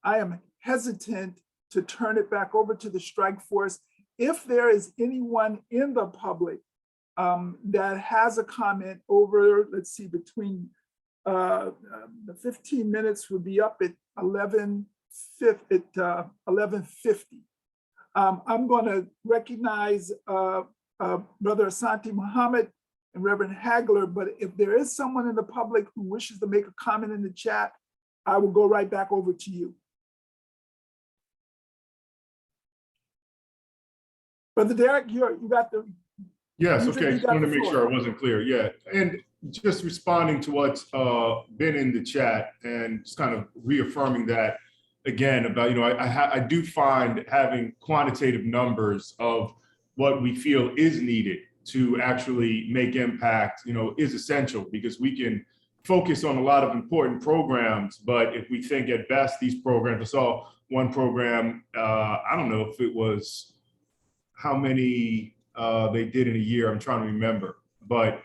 I am hesitant to turn it back over to the strike force. If there is anyone in the public that has a comment over, let's see, between the 15 minutes would be up at 11:50. I'm going to recognize Brother Asante Muhammad and Reverend Hagler, but if there is someone in the public who wishes to make a comment in the chat, I will go right back over to you. Brother Derek, you got the. Yes, okay, just wanted to make sure I wasn't clear. Yeah, and just responding to what's been in the chat and just kind of reaffirming that again about, I do find having quantitative numbers of what we feel is needed to actually make impact, is essential, because we can focus on a lot of important programs, but if we think at best these programs, I saw one program, I don't know if it was how many they did in a year, I'm trying to remember, but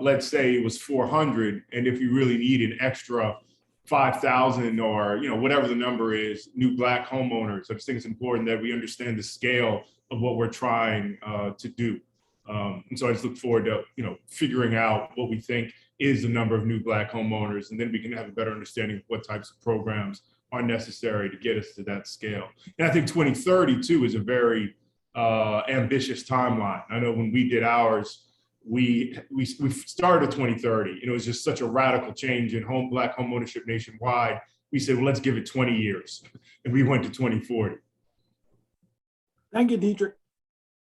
let's say it was 400, and if you really need an extra 5,000 or whatever the number is, new Black homeowners, I just think it's important that we understand the scale of what we're trying to do. And so I just look forward to figuring out what we think is the number of new Black homeowners, and then we can have a better understanding of what types of programs are necessary to get us to that scale. And I think 2030 too is a very ambitious timeline. I know when we did ours, we started 2030. It was just such a radical change in Black home ownership nationwide. We said, well, let's give it 20 years, and we went to 2040. Thank you, Dietrich.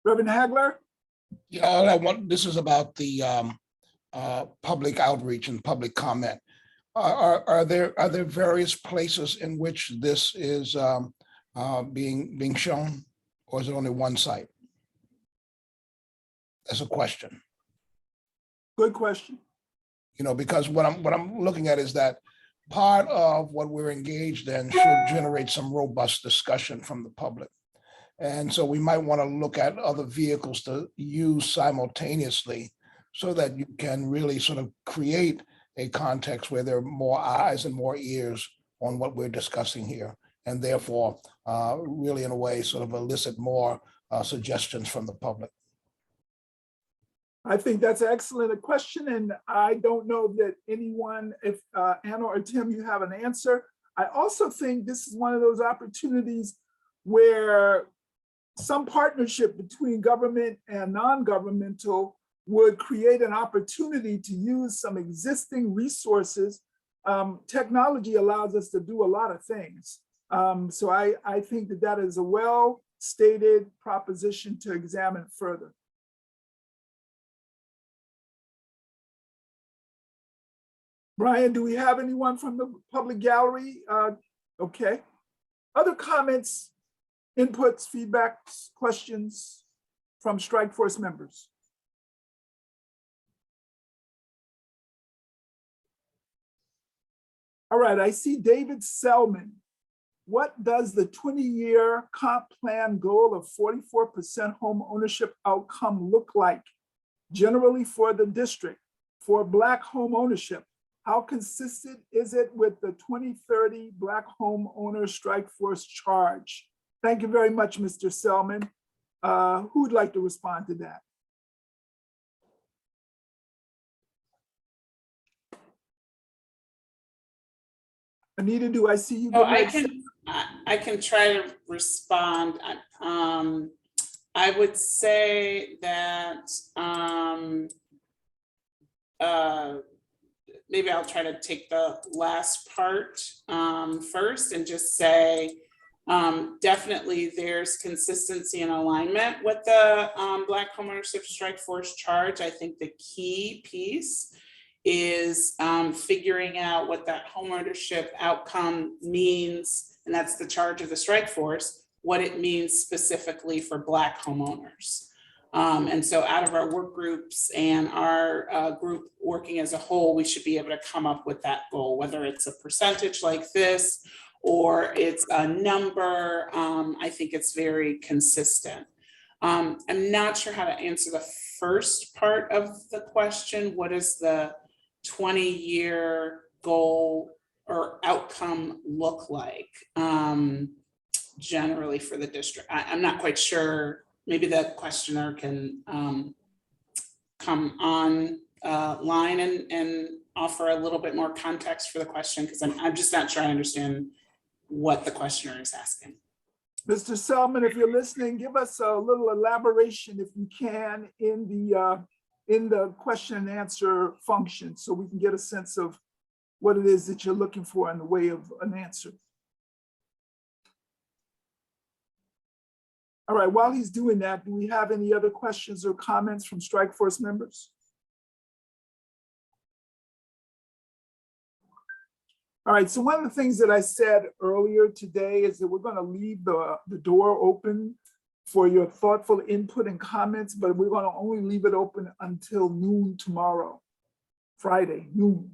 Reverend Hagler. Yeah, this is about the public outreach and public comment. Are there various places in which this is being shown, or is it only one site? That's a question. Good question. Because what I'm looking at is that part of what we're engaged in should generate some robust discussion from the public. And so we might want to look at other vehicles to use simultaneously so that you can really sort of create a context where there are more eyes and more ears on what we're discussing here, and therefore really in a way sort of elicit more suggestions from the public. I think that's an excellent question, and I don't know that anyone, if Anna or Tim, you have an answer. I also think this is one of those opportunities where some partnership between government and non-governmental would create an opportunity to use some existing resources. Technology allows us to do a lot of things. So I think that that is a well-stated proposition to examine further. Brian, do we have anyone from the public gallery? Okay. Other comments, inputs, feedbacks, questions from Strike Force members? All right, I see David Selman. What does the 20-year comp plan goal of 44% home ownership outcome look like generally for the district for Black home ownership? How consistent is it with the 2030 Black Homeowner Strike Force charge? Thank you very much, Mr. Selman. Who would like to respond to that? Anita, do I see you? Oh, I can try to respond. I would say that maybe I'll try to take the last part first and just say definitely there's consistency and alignment with the Black Homeownership Strike Force charge. I think the key piece is figuring out what that homeownership outcome means, and that's the charge of the strike force, what it means specifically for Black homeowners. And so out of our work groups and our group working as a whole, we should be able to come up with that goal, whether it's a percentage like this or it's a number. I think it's very consistent. I'm not sure how to answer the first part of the question. What is the 20-year goal or outcome look like generally for the district? I'm not quite sure. Maybe the questioner can come on line and offer a little bit more context for the question, because I'm just not sure I understand what the questioner is asking. Mr. Selman, if you're listening, give us a little elaboration, if you can, in the question and answer function, so we can get a sense of what it is that you're looking for in the way of an answer. All right, while he's doing that, do we have any other questions or comments from Strike Force members? All right, so one of the things that I said earlier today is that we're going to leave the door open for your thoughtful input and comments, but we're going to only leave it open until noon tomorrow, Friday, noon.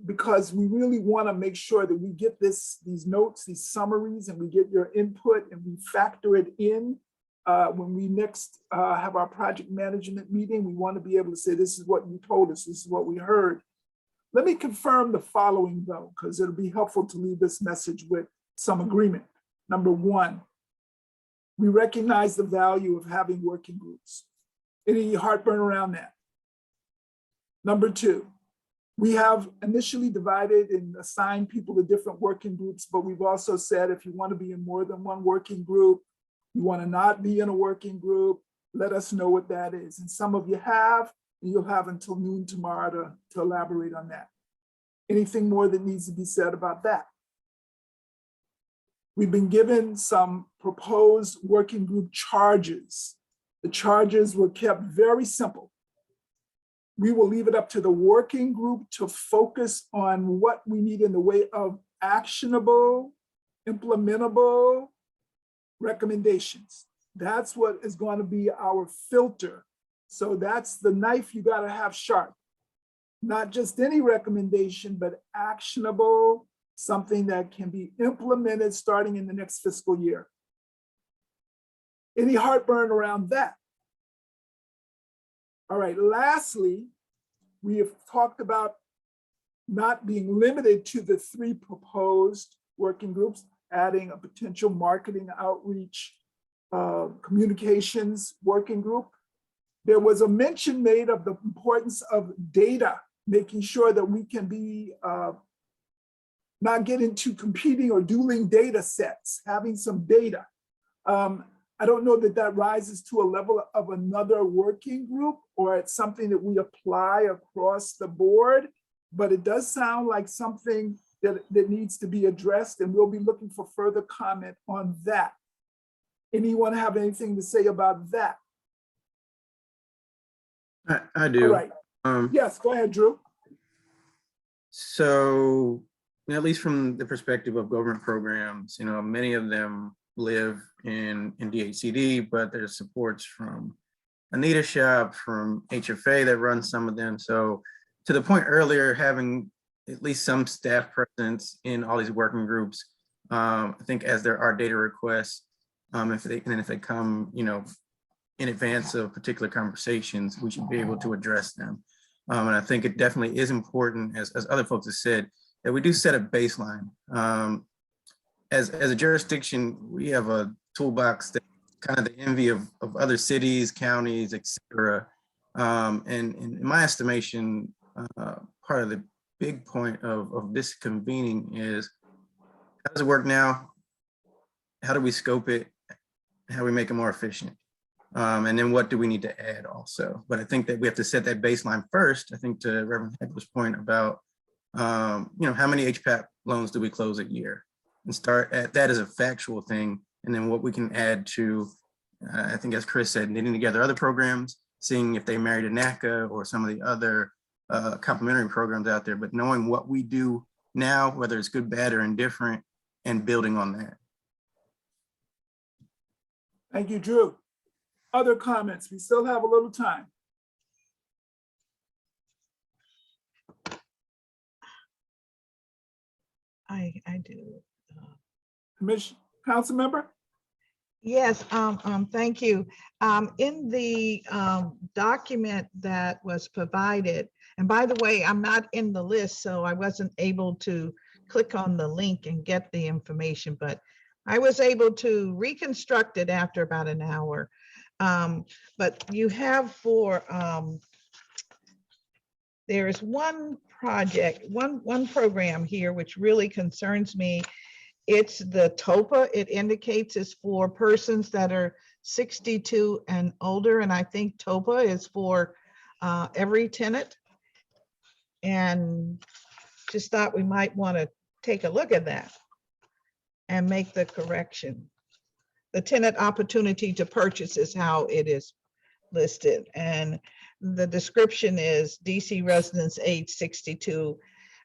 Because we really want to make sure that we get these notes, these summaries, and we get your input and we factor it in when we next have our project management meeting. We want to be able to say, this is what you told us, this is what we heard. Let me confirm the following though, because it'll be helpful to leave this message with some agreement. Number one, we recognize the value of having working groups. Any heartburn around that? Number two, we have initially divided and assigned people to different working groups, but we've also said if you want to be in more than one working group, you want to not be in a working group, let us know what that is. And some of you have, and you'll have until noon tomorrow to elaborate on that. Anything more that needs to be said about that? We've been given some proposed working group charges. The charges were kept very simple. We will leave it up to the working group to focus on what we need in the way of actionable, implementable recommendations. That's what is going to be our filter. So that's the knife you got to have sharp. Not just any recommendation, but actionable, something that can be implemented starting in the next fiscal year. Any heartburn around that? All right, lastly, we have talked about not being limited to the 3 proposed working groups, adding a potential marketing outreach communications working group. There was a mention made of the importance of data, making sure that we can be not get into competing or dueling data sets, having some data. I don't know that that rises to a level of another working group or it's something that we apply across the board, but it does sound like something that needs to be addressed, and we'll be looking for further comment on that. Anyone have anything to say about that? I do. All right. Yes, go ahead, Drew. So, at least from the perspective of government programs, many of them live in DHCD, but there's supports from Anita Shop, from HFA that runs some of them. So to the point earlier, having at least some staff presence in all these working groups, I think as there are data requests, if they come, in advance of particular conversations, we should be able to address them. And I think it definitely is important, as other folks have said, that we do set a baseline. As a jurisdiction, we have a toolbox that kind of the envy of other cities, counties, et cetera. And in my estimation, part of the big point of this convening is, how does it work now? How do we scope it? How do we make it more efficient? And then what do we need to add also? But I think that we have to set that baseline first. I think to Reverend Heckler's point about, how many HPAP loans do we close a year? And start at that as a factual thing. And then what we can add to, I think as Chris said, knitting together other programs, seeing if they married a NACA or some of the other complementary programs out there, but knowing what we do now, whether it's good, bad, or indifferent, and building on that. Thank you, Drew. Other comments? We still have a little time. I do. Commission, council member? Yes, thank you. In the document that was provided, and by the way, I'm not in the list, so I wasn't able to click on the link and get the information, but I was able to reconstruct it after about an hour. But you have there is one project, one program here which really concerns me. It's the TOPA. It indicates it's for persons that are 62 and older. And I think TOPA is for every tenant. And just thought we might want to take a look at that and make the correction. The tenant opportunity to purchase is how it is listed. And the description is DC residents age 62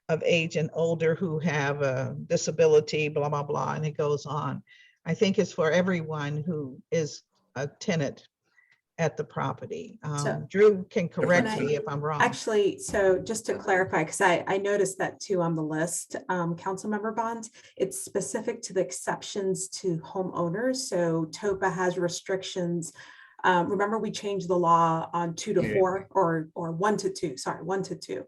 of age and older who have a disability, blah, blah, blah, and it goes on. I think it's for everyone who is a tenant at the property. Drew can correct me if I'm wrong. Actually, so just to clarify, because I noticed that too on the list, council member bonds, it's specific to the exceptions to homeowners. So TOPA has restrictions. Remember, we changed the law on 2 to 4 or 1 to 2, sorry, 1 to 2.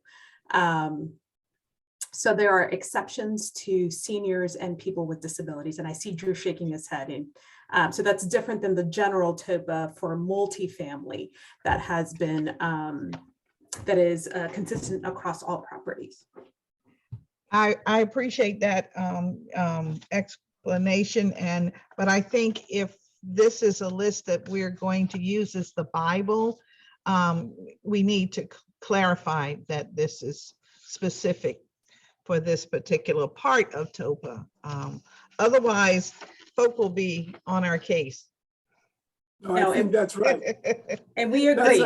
So there are exceptions to seniors and people with disabilities. And I see Drew shaking his head. And so that's different than the general TOPA for multifamily that has been, that is consistent across all properties. I appreciate that explanation. But I think if this is a list that we're going to use as the Bible, we need to clarify that this is specific for this particular part of TOPA. Otherwise, folk will be on our case. No, I think that's right. And we agree.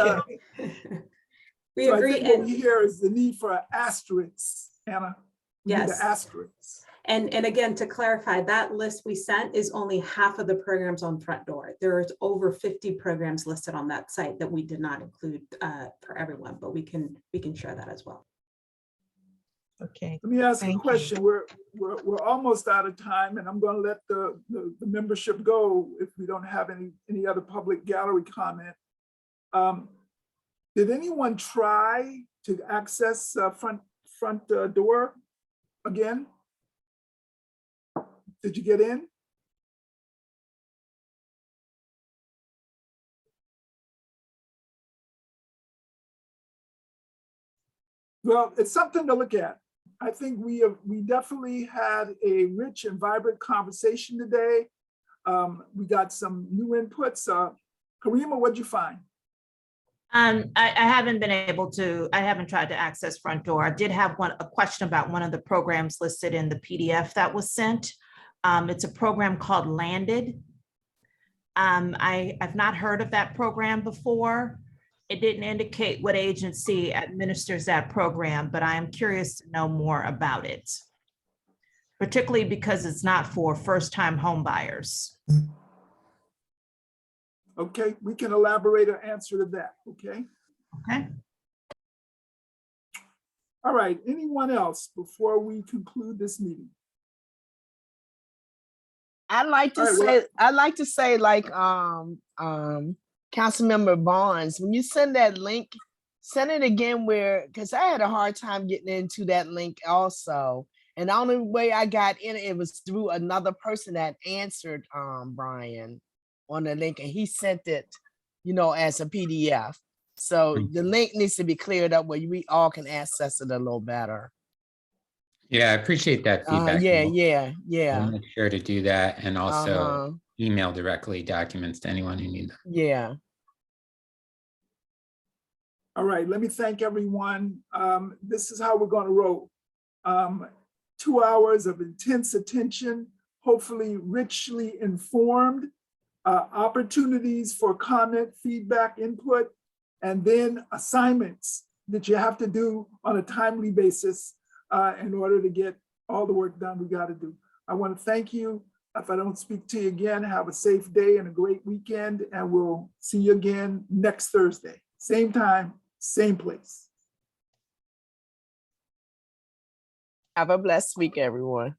We agree. What we hear is the need for an asterisk, Anna. We need an asterisk. And again, to clarify, that list we sent is only half of the programs on Front Door. There's over 50 programs listed on that site that we did not include for everyone, but we can share that as well. Okay. Let me ask a question. We're almost out of time, and I'm going to let the membership go if we don't have any other public gallery comment. Did anyone try to access front door again? Did you get in? Well, it's something to look at. I think we definitely had a rich and vibrant conversation today. We got some new inputs. Karima, what'd you find? I haven't been able to, I haven't tried to access Front Door. I did have a question about one of the programs listed in the PDF that was sent. It's a program called Landed. I've not heard of that program before. It didn't indicate what agency administers that program, but I am curious to know more about it, particularly because it's not for first-time home buyers. Okay, we can elaborate an answer to that, okay? Okay. All right, anyone else before we conclude this meeting? I'd like to say, like Councilmember Barnes, when you send that link, send it again because I had a hard time getting into that link also. And the only way I got in it was through another person that answered Brian on the link, and he sent it, as a PDF. So the link needs to be cleared up where we all can access it a little better. Yeah, I appreciate that feedback. Yeah. We'll make sure to do that, and also email directly documents to anyone who needs them. Yeah. All right, let me thank everyone. This is how we're going to roll. 2 hours of intense attention, hopefully richly informed, opportunities for comment, feedback, input, and then assignments that you have to do on a timely basis in order to get all the work done we got to do. I want to thank you. If I don't speak to you again, have a safe day and a great weekend, and we'll see you again next Thursday. Same time, same place. Have a blessed week, everyone.